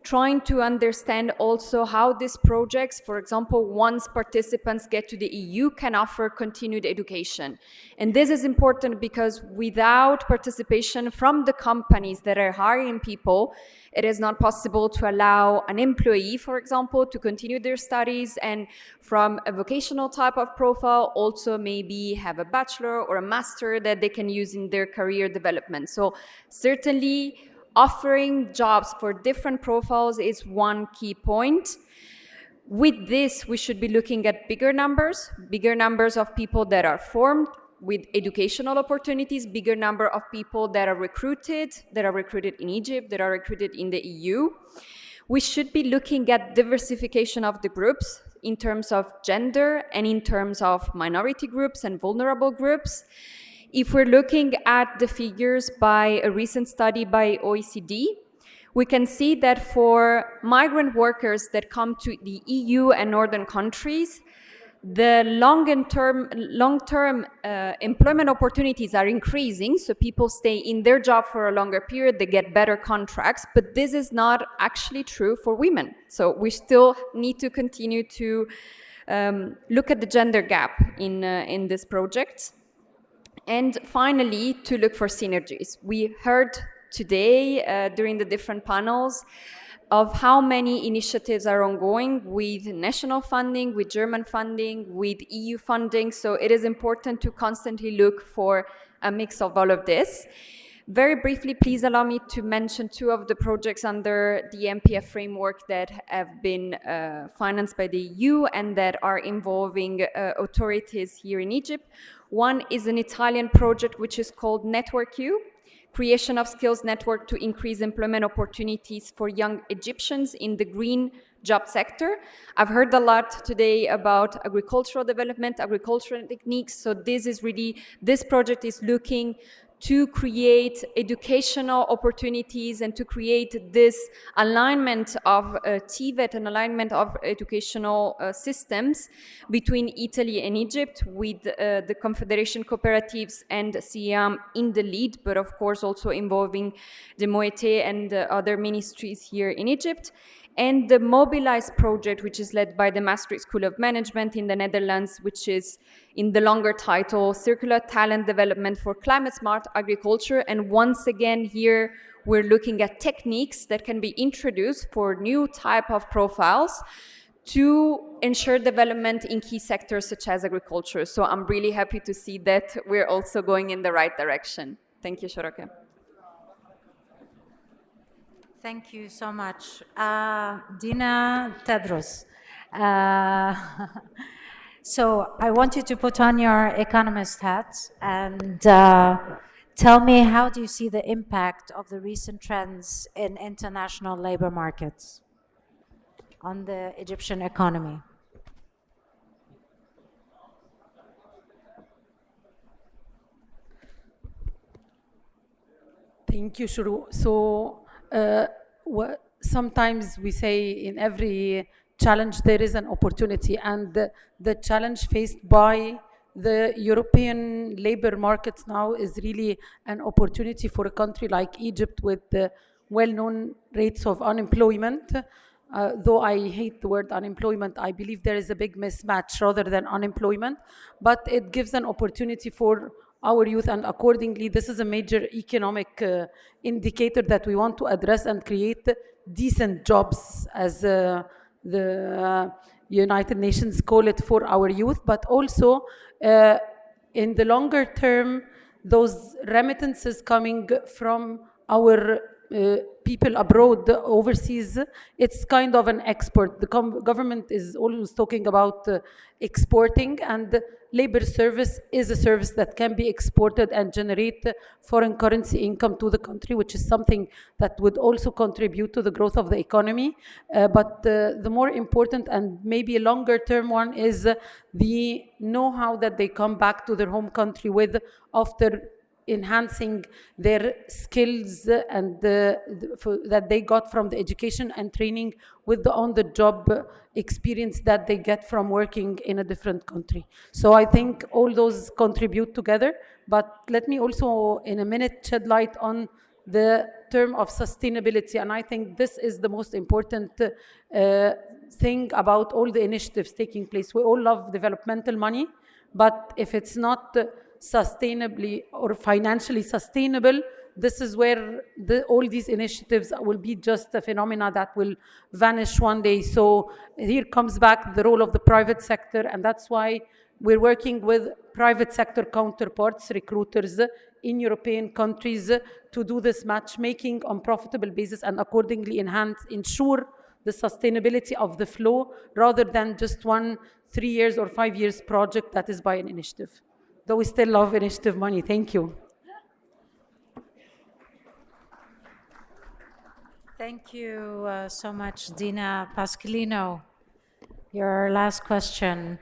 trying to understand also how these projects, for example, once participants get to the EU, can offer continued education. And this is important because without participation from the companies that are hiring people, it is not possible to allow an employee, for example, to continue their studies and from a vocational type of profile also maybe have a bachelor or a master that they can use in their career development. So certainly offering jobs for different profiles is one key point. With this, we should be looking at bigger numbers of people that are formed with educational opportunities, bigger number of people that are recruited in Egypt, that are recruited in the EU. We should be looking at diversification of the groups in terms of gender and in terms of minority groups and vulnerable groups. If we're looking at the figures by a recent study by OECD, we can see that for migrant workers that come to the EU and northern countries, the long-term employment opportunities are increasing, so people stay in their job for a longer period, they get better contracts, but this is not actually true for women. So we still need to continue to look at the gender gap in this project. And finally, to look for synergies. We heard today during the different panels of how many initiatives are ongoing with national funding, with German funding, with EU funding. So it is important to constantly look for a mix of all of this. Very briefly, please allow me to mention two of the projects under the MEPEP framework that have been financed by the EU and that are involving authorities here in Egypt. One is an Italian project which is called Network U, creation of skills network to increase employment opportunities for young Egyptians in the green job sector. I've heard a lot today about agricultural development, agricultural techniques. So this project is looking to create educational opportunities and to create this alignment of TVET and alignment of educational systems between Italy and Egypt with the Confederation Cooperatives and CIAM in the lead, but of course also involving the MOET and other ministries here in Egypt. And the Mobilize project, which is led by the Maastricht School of Management in the Netherlands, which is in the longer title, Circular Talent Development for Climate Smart Agriculture. And once again, here we're looking at techniques that can be introduced for new type of profiles to ensure development in key sectors such as agriculture. So I'm really happy to see that we're also going in the right direction. Thank you, Shoroke. Thank you so much. Dina, Tadros. So I want you to put on your economist hat and tell me, how do you see the impact of the recent trends in international labor markets on the Egyptian economy? Thank you, Shuru. So sometimes we say in every challenge there is an opportunity, and the challenge faced by the European labor markets now is really an opportunity for a country like Egypt with the well-known rates of unemployment. though I hate the word unemployment, I believe there is a big mismatch rather than unemployment, but it gives an opportunity for our youth, and accordingly, this is a major economic indicator that we want to address and create decent jobs, as the United Nations call it, for our youth, but also in the longer term, those remittances coming from our people abroad, overseas, it's kind of an export. The government is always talking about exporting, and labor service is a service that can be exported and generate foreign currency income to the country, which is something that would also contribute to the growth of the economy. But the more important and maybe a longer term one is the know-how that they come back to their home country with after enhancing their skills and that they got from the education and training with the on-the-job experience that they get from working in a different country. So I think all those contribute together, but let me also in a minute shed light on the term of sustainability, and I think this is the most important thing about all the initiatives taking place. We all love developmental money, but if it's not sustainably or financially sustainable, this is where all these initiatives will be just a phenomena that will vanish one day. So here comes back the role of the private sector, and that's why we're working with private sector counterparts, recruiters in European countries to do this matchmaking on profitable basis and accordingly ensure the sustainability of the flow rather than just 1, 3 years or 5 years project that is by an initiative. Though we still love initiative money. Thank you. Thank you so much, Dina. Pasqualino, your last question.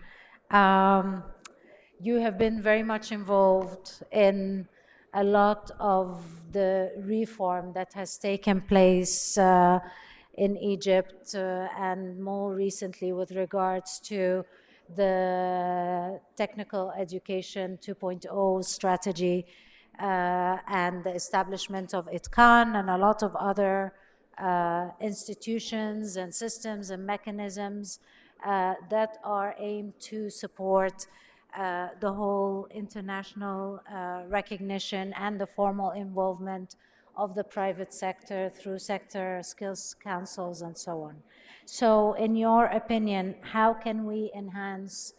You have been very much involved in a lot of the reform that has taken place in Egypt and more recently with regards to the technical education 2.0 strategy and the establishment of ITCAN and a lot of other institutions and systems and mechanisms that are aimed to support the whole international recognition and the formal involvement of the private sector through sector skills councils and so on. So in your opinion, how can we enhance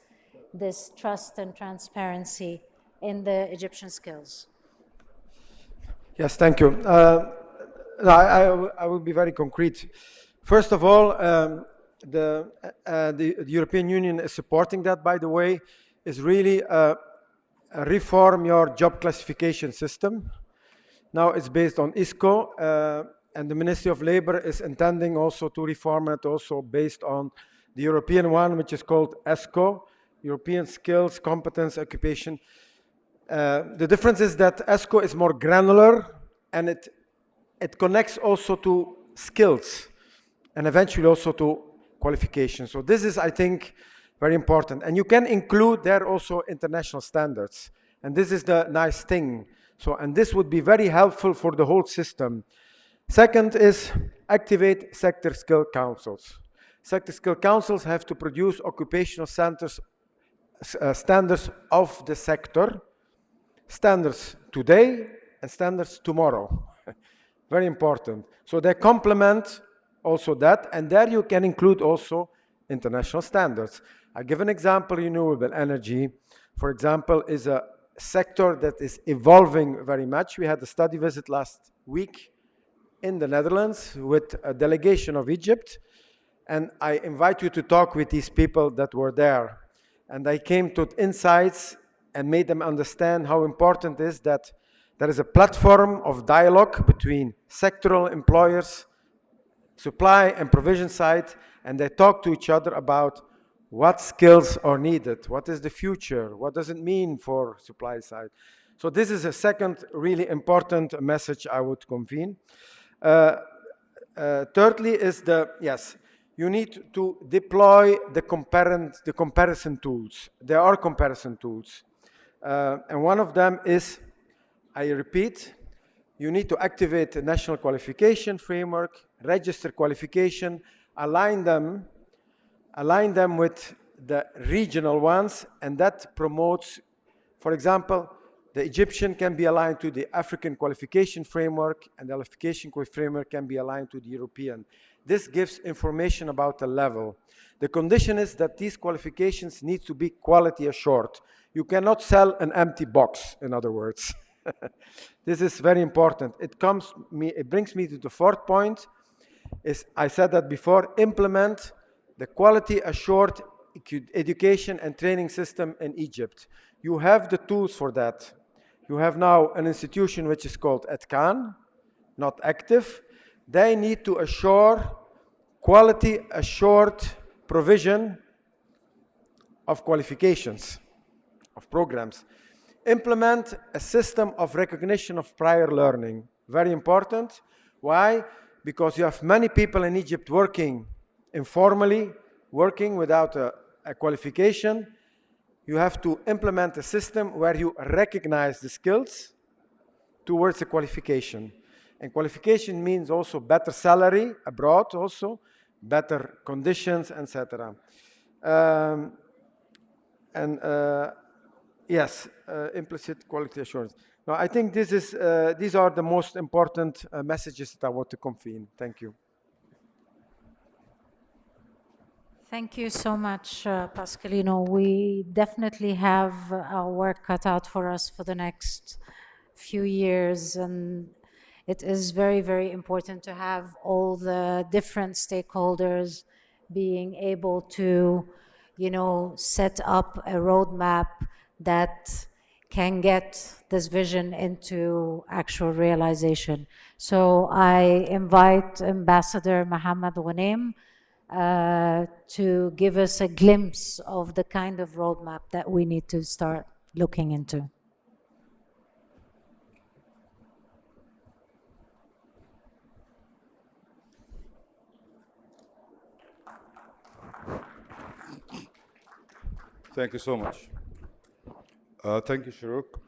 this trust and transparency in the Egyptian skills? Yes, thank you. I will be very concrete. First of all, the European Union is supporting that, by the way, is really reform your job classification system. Now it's based on ISCO, and the Ministry of Labor is intending also to reform it also based on the European one, which is called ESCO, European Skills, Competence, Occupation. The difference is that ESCO is more granular and it connects also to skills and eventually also to qualifications. So this is, I think, very important. And you can include there also international standards. And this is the nice thing. So, and this would be very helpful for the whole system. Second is activate sector skill councils. Sector skill councils have to produce occupational standards of the sector, standards today and standards tomorrow. Very important. So they complement also that, and there you can include also international standards. I give an example: renewable energy, for example, is a sector that is evolving very much. We had a study visit last week in the Netherlands with a delegation of Egypt, and I invite you to talk with these people that were there. And I came to insights and made them understand how important it is that there is a platform of dialogue between sectoral employers, supply and provision side, and they talk to each other about what skills are needed, what is the future, what does it mean for supply side. So this is a second really important message I would convene. Thirdly is you need to deploy the comparison tools. There are comparison tools. And one of them is, I repeat, you need to activate the national qualification framework, register qualification, align them with the regional ones, and that promotes, for example, the Egyptian can be aligned to the African qualification framework, and the qualification framework can be aligned to the European. This gives information about the level. The condition is that these qualifications need to be quality assured. You cannot sell an empty box, in other words. This is very important. It brings me to the fourth point. I said that before, implement the quality assured education and training system in Egypt. You have the tools for that. You have now an institution which is called ETCAN, not active. They need to assure quality assured provision of qualifications, of programs. Implement a system of recognition of prior learning. Very important. Why? Because you have many people in Egypt working informally, working without a qualification. You have to implement a system where you recognize the skills towards the qualification. And qualification means also better salary abroad, also better conditions, etc. Yes, implicit quality assurance. Now, I think these are the most important messages that I want to convey. Thank you. Thank you so much, Pasqualino. We definitely have our work cut out for us for the next few years, and it is very, very important to have all the different stakeholders being able to, set up a roadmap that can get this vision into actual realization. So I invite Ambassador Mohamed Ghoneim to give us a glimpse of the kind of roadmap that we need to start looking into. Thank you so much. Thank you, Shoroke.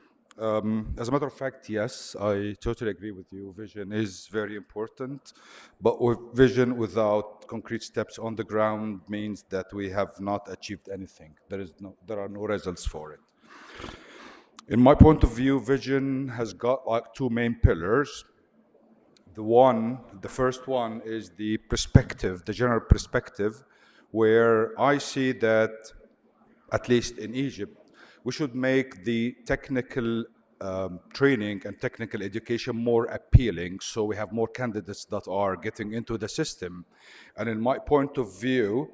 As a matter of fact, yes, I totally agree with you. Vision is very important, but vision without concrete steps on the ground means that we have not achieved anything. There are no results for it. In my point of view, vision has got like two main pillars. The first one is the perspective, the general perspective, where I see that, at least in Egypt, we should make the technical training and technical education more appealing, so we have more candidates that are getting into the system. And in my point of view,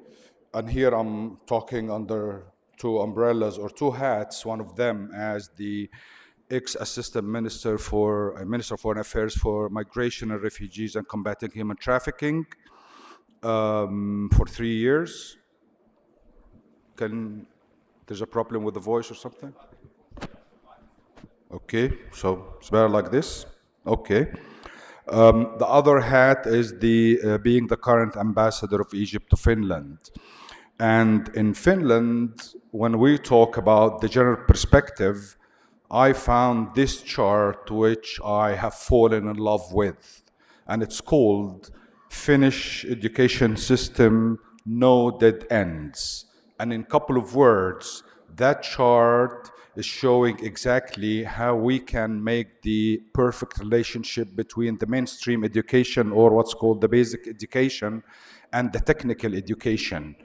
and here I'm talking under two umbrellas or two hats, one of them as the ex-assistant minister for Foreign Affairs for Migration and Refugees and Combating Human Trafficking for 3 years. There's a problem with the voice or something? Okay, so it's better like this. Okay. The other hat is being the current ambassador of Egypt to Finland. And in Finland, when we talk about the general perspective, I found this chart which I have fallen in love with. And it's called Finnish Education System, No Dead Ends. And in a couple of words, that chart is showing exactly how we can make the perfect relationship between the mainstream education, or what's called the basic education, and the technical education.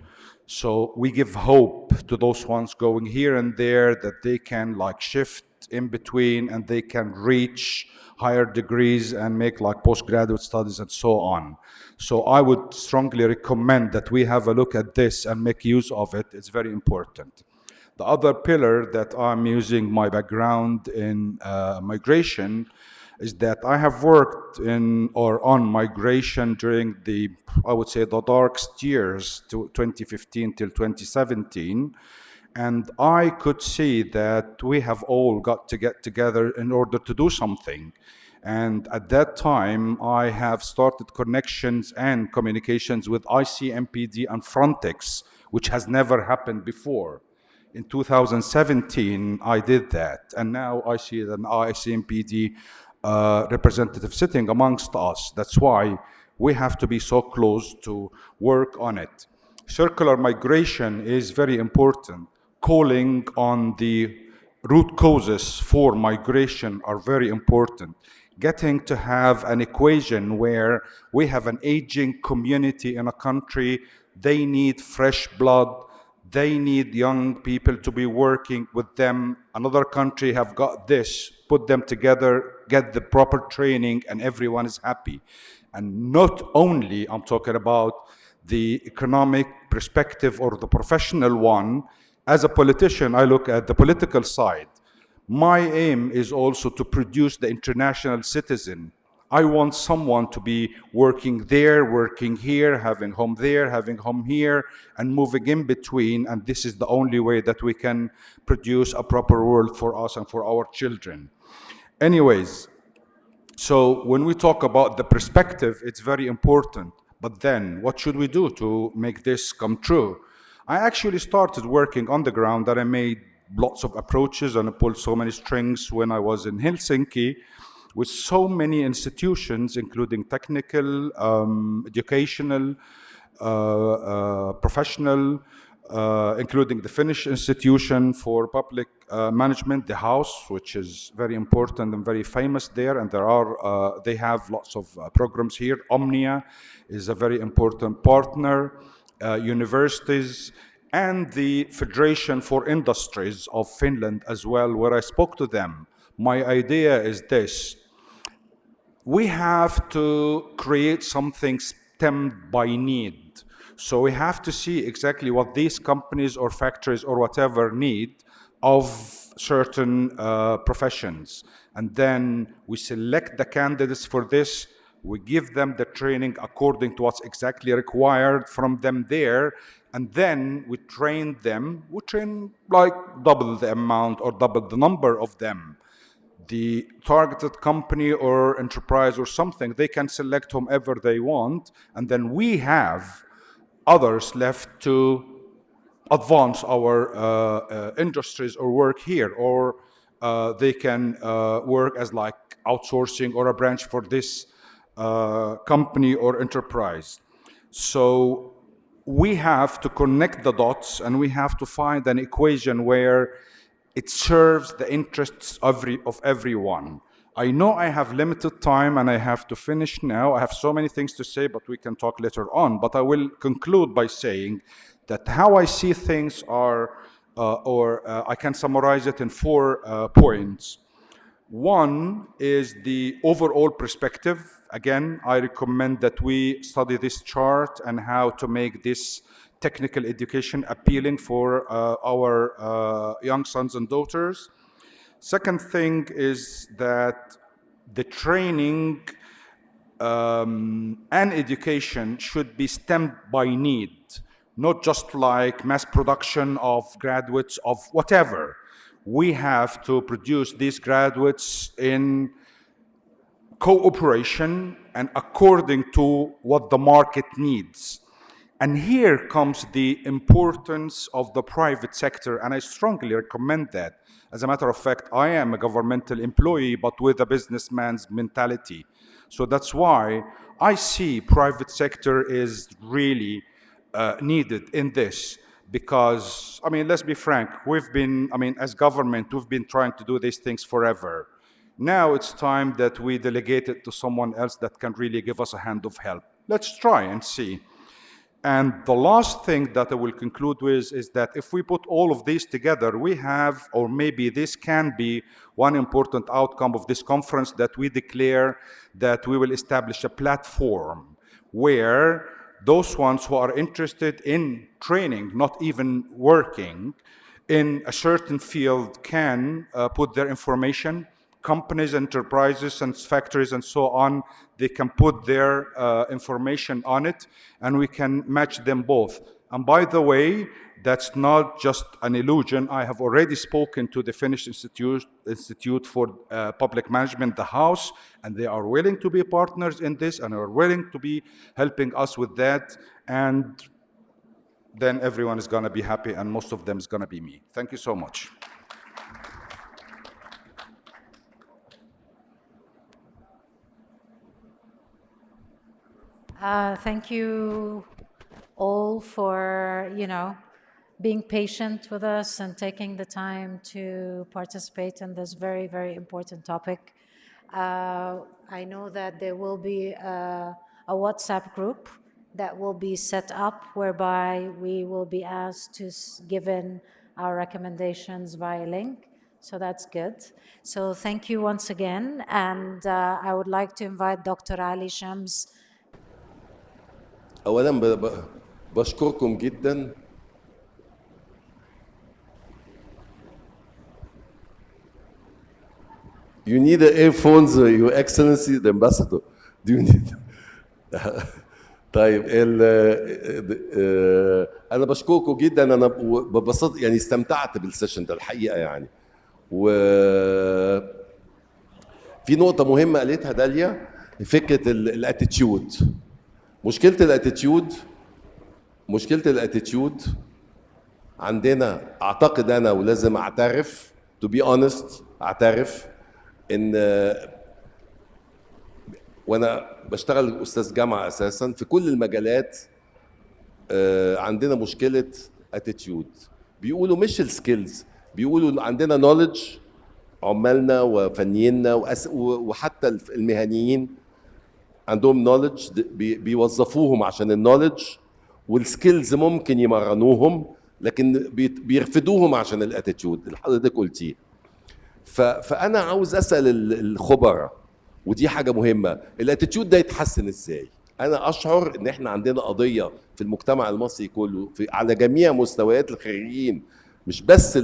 So we give hope to those ones going here and there that they can shift in between and they can reach higher degrees and make postgraduate studies and so on. So I would strongly recommend that we have a look at this and make use of it. It's very important. The other pillar that I'm using my background in migration is that I have worked on migration during the darkest years, to 2015 till 2017. And I could see that we have all got to get together in order to do something. And at that time, I have started connections and communications with ICMPD and Frontex, which has never happened before. In 2017, I did that. And now I see an ICMPD representative sitting amongst us. That's why We have to be so close to work on it. Circular migration is very important. Calling on the root causes for migration are very important. Getting to have an equation where we have an aging community in a country, they need fresh blood, they need young people to be working with them. Another country have got this, put them together, get the proper training, and everyone is happy. And not only, I'm talking about the economic perspective or the professional one. As a politician, I look at the political side. My aim is also to produce the international citizen. I want someone to be working there, working here, having home there, having home here, and moving in between. And this is the only way that we can produce a proper world for us and for our children. Anyways, so when we talk about the perspective, it's very important. But then, what should we do to make this come true? I actually started working on the ground, and I made lots of approaches and I pulled so many strings when I was in Helsinki with so many institutions, including technical, educational, professional, including the Finnish Institution for Public Management, the House, which is very important and very famous there, and they have lots of programs here. Omnia is a very important partner, universities, and the Federation for Industries of Finland as well, where I spoke to them. My idea is this: we have to create something stemmed by need. So we have to see exactly what these companies or factories or whatever need of certain professions. And then we select the candidates for this. We give them the training according to what's exactly required from them there. And then we train them. We train like double the amount or double the number of them. The targeted company or enterprise or something, they can select whomever they want. And then we have others left to advance our industries or work here, or they can work as like outsourcing or a branch for this company or enterprise. So we have to connect the dots and we have to find an equation where it serves the interests of everyone. I know I have limited time and I have to finish now. I have so many things to say, but we can talk later on. But I will conclude by saying that how I see things are, I can summarize it in 4 points. One is the overall perspective. Again, I recommend that we study this chart and how to make this technical education appealing for our young sons and daughters. Second thing is that the training and education should be stemmed by need, not just like mass production of graduates of whatever. We have to produce these graduates in cooperation and according to what the market needs. And here comes the importance of the private sector, and I strongly recommend that. As a matter of fact, I am a governmental employee, but with a businessman's mentality. So that's why I see private sector is really needed in this. Because, I mean, let's be frank, as government, we've been trying to do these things forever. Now it's time that we delegate it to someone else that can really give us a hand of help. Let's try and see. And the last thing that I will conclude with is that if we put all of these together, we have, or maybe this can be one important outcome of this conference, that we declare that we will establish a platform where those ones who are interested in training, not even working in a certain field, can put their information. Companies, enterprises, and factories, and so on, they can put their information on it, and we can match them both. And by the way, that's not just an illusion. I have already spoken to the Finnish Institute for Public Management, the House, and they are willing to be partners in this, and are willing to be helping us with that. And then everyone is going to be happy, and most of them is going to be me. Thank you so much. Thank you all for, being patient with us and taking the time to participate in this very, very important topic. I know that there will be a WhatsApp group that will be set up whereby we will be asked to give in our recommendations via link. So that's good. So thank you once again. And I would like to invite Dr. Ali Shams. أولاً بشكركم جداً. You need earphones, Your Excellency, the Ambassador. Do you need? طيب أنا بشكركم جداً. أنا ببساطة يعني استمتعت بالسيشن ده الحقيقة يعني. و في نقطة مهمة قالتها داليا، فكرة الاتيتيود. مشكلة الاتيتيود عندنا، اعتقد انا ولازم اعترف to be honest، اعترف ان وانا بشتغل استاذ جامعة اساسا في كل المجالات عندنا مشكلة اتيتيود. بيقولوا مش السكيلز، بيقولوا عندنا نوليدج، عمالنا وفنيينا وحتى المهنيين عندهم نوليدج بيوظفوهم عشان النوليدج، والسكيلز ممكن يمرنوهم لكن بيرفدوهم عشان الاتيتيود اللي حضرتك قلتيه. فانا عاوز اسال الخبراء، ودي حاجه مهمه، الاتيتيود ده يتحسن ازاي؟ انا اشعر ان احنا عندنا قضيه في المجتمع المصري كله على جميع مستويات الخريجين، مش بس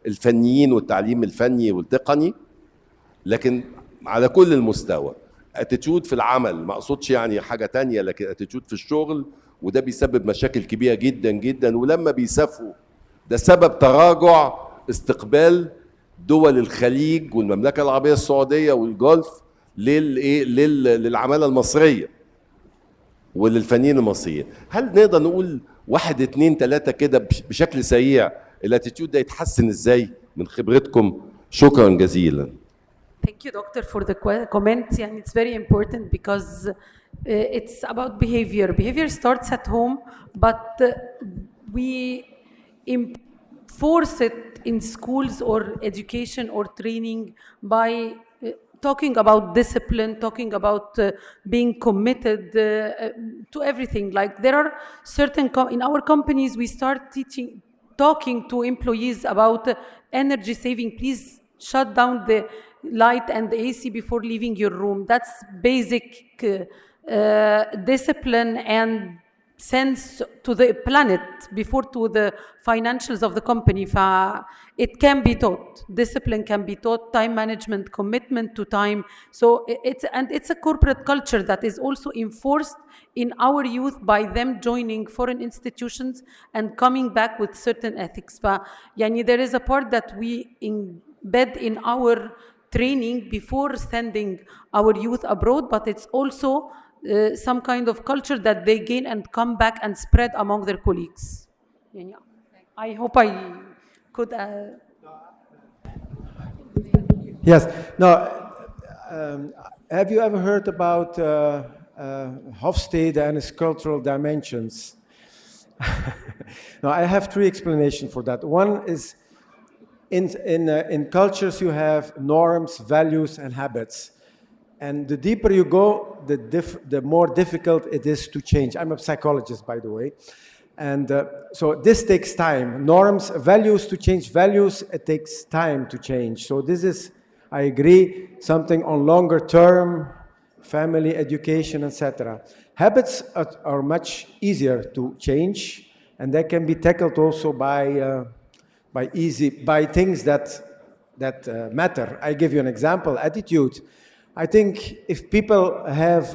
الفنيين والتعليم الفني والتقني، لكن على كل المستوى. اتيتيود في العمل، ما اقصدش يعني حاجه تانية، لكن اتيتيود في الشغل، وده بيسبب مشاكل كبيره جدا جدا. ولما بيسافروا ده سبب تراجع استقبال دول الخليج والمملكه العربيه السعوديه والجولف للعماله المصريه وللفنيين المصريين. هل نقدر نقول 1 2 3 كده بشكل سريع الاتيتيود ده يتحسن ازاي من خبرتكم؟ شكرا جزيلا. Thank you, Doctor, for the comments. And it's very important because it's about behavior. Behavior starts at home, but we enforce it in schools or education or training by talking about discipline, talking about being committed to everything. Like there are certain, in our companies, we start talking to employees about energy saving. Please shut down the light and the AC before leaving your room. That's basic discipline and sense to the planet before to the financials of the company. It can be taught. Discipline can be taught. Time management, commitment to time. So it's a corporate culture that is also enforced in our youth by them joining foreign institutions and coming back with certain ethics. يعني there is a part that we embed in our training before sending our youth abroad, but it's also some kind of culture that they gain and come back and spread among their colleagues. I hope I could. Yes. Now, have you ever heard about Hofstede and his cultural dimensions? Now, I have 3 explanations for that. One is in cultures you have norms, values, and habits. And the deeper you go, the more difficult it is to change. I'm a psychologist, by the way. And so this takes time. Norms, values, to change values, it takes time to change. So this is, I agree, something on longer term, family, education, etc. Habits are much easier to change, and they can be tackled also by things that matter. I give you an example, attitude. I think if people have,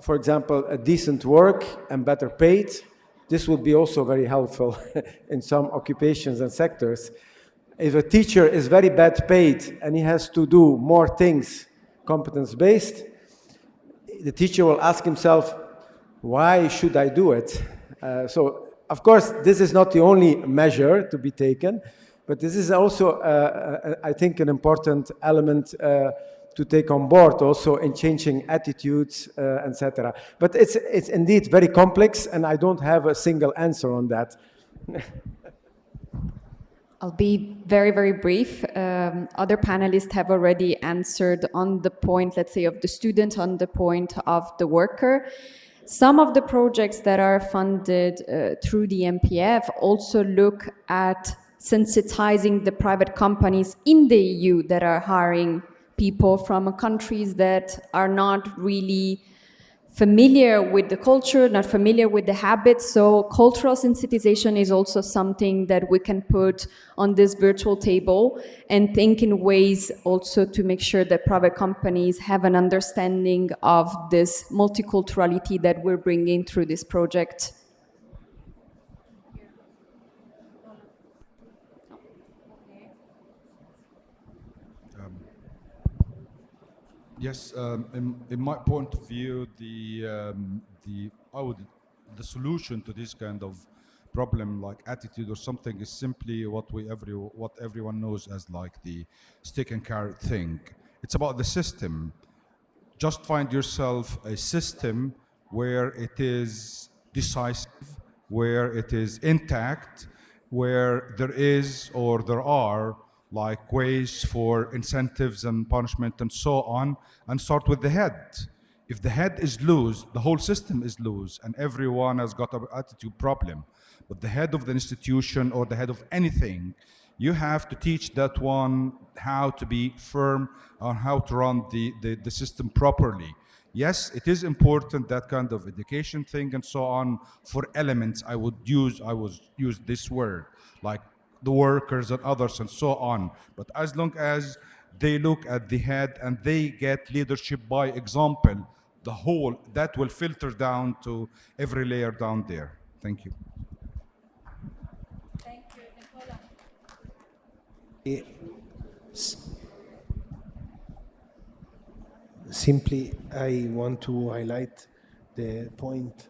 for example, a decent work and better paid, this would be also very helpful in some occupations and sectors. If a teacher is very bad paid and he has to do more things competence-based, the teacher will ask himself, why should I do it? So, of course, this is not the only measure to be taken, but this is also, I think, an important element to take on board also in changing attitudes, etc. But it's indeed very complex, and I don't have a single answer on that. I'll be very, very brief. Other panelists have already answered on the point, let's say, of the student, on the point of the worker. Some of the projects that are funded through the MPF also look at sensitizing the private companies in the EU that are hiring people from countries that are not really familiar with the culture, not familiar with the habits. So cultural sensitization is also something that we can put on this virtual table and think in ways also to make sure that private companies have an understanding of this multiculturality that we're bringing through this project. Yes, in my point of view, the solution to this kind of problem, like attitude or something, is simply what everyone knows as like the stick and carrot thing. It's about the system. Just find yourself a system where it is decisive, where it is intact, where there is or there are like ways for incentives and punishment and so on, and start with the head. If the head is loose, the whole system is loose, and everyone has got an attitude problem. But the head of the institution or the head of anything, you have to teach that one how to be firm on how to run the system properly. Yes, it is important, that kind of education thing and so on, for elements. I would use this word, like the workers and others and so on. But as long as they look at the head and they get leadership by example, the whole, that will filter down to every layer down there. Thank you. Thank you, Nicola. Simply, I want to highlight the point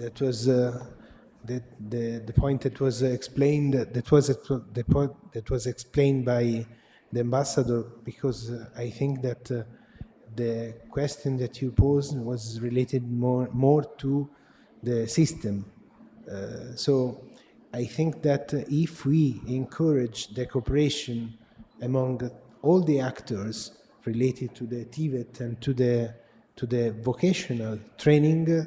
that was the point that was explained, the point that was explained by the ambassador, because I think that the question that you posed was related more to the system. So I think that if we encourage the cooperation among all the actors related to the TVET and to the vocational training,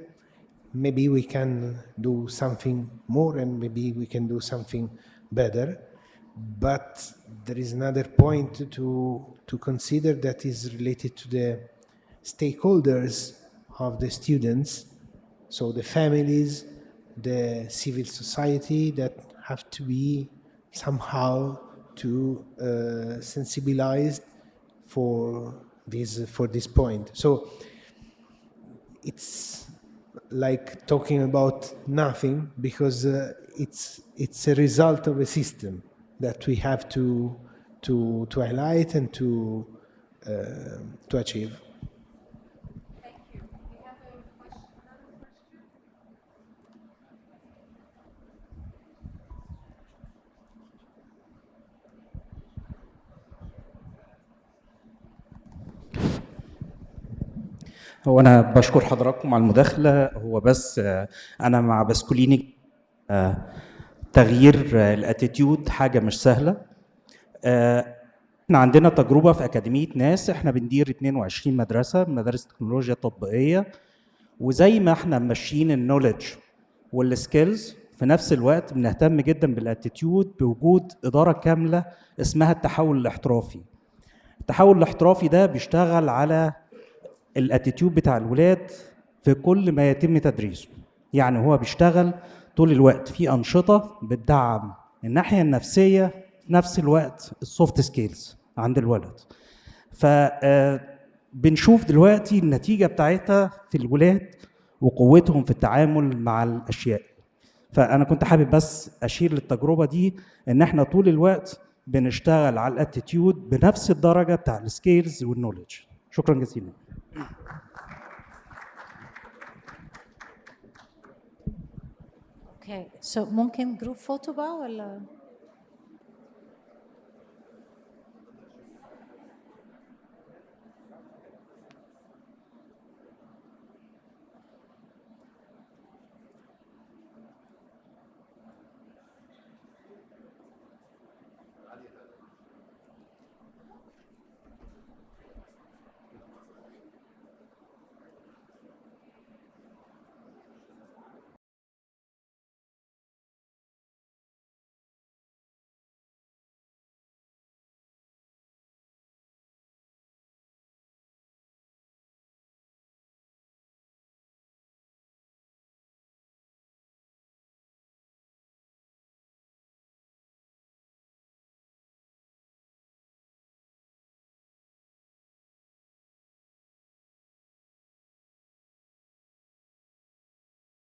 maybe we can do something more and maybe we can do something better. But there is another point to consider that is related to the stakeholders of the students, so the families, the civil society, that have to be somehow to sensibilized for this point. So it's like talking about nothing, because it's a result of a system that we have to highlight and to achieve. Thank you. We have a question. هو أنا بشكر حضراتكم على المداخلة. هو بس أنا مع باسكوليني، تغيير الاتيتيود حاجة مش سهلة. احنا عندنا تجربة في أكاديمية ناس، احنا بندير 22 مدرسة، مدارس تكنولوجيا تطبيقية، وزي ما احنا ماشيين النوليدج والسكيلز، في نفس الوقت بنهتم جدا بالاتيتيود بوجود إدارة كاملة اسمها التحول الاحترافي. التحول الاحترافي ده بيشتغل على الاتيتيود بتاع الولاد في كل ما يتم تدريسه. يعني هو بيشتغل طول الوقت في أنشطة بتدعم الناحية النفسية، في نفس الوقت السوفت سكيلز عند الولد. فبنشوف دلوقتي النتيجة بتاعتها في الولاد وقوتهم في التعامل مع الأشياء. فأنا كنت حابب بس أشير للتجربة دي، إن احنا طول الوقت بنشتغل على الاتيتيود بنفس الدرجة بتاع السكيلز والنوليدج. شكرا جزيلا. Okay, so ممكن جروب فوتو بقى ولا؟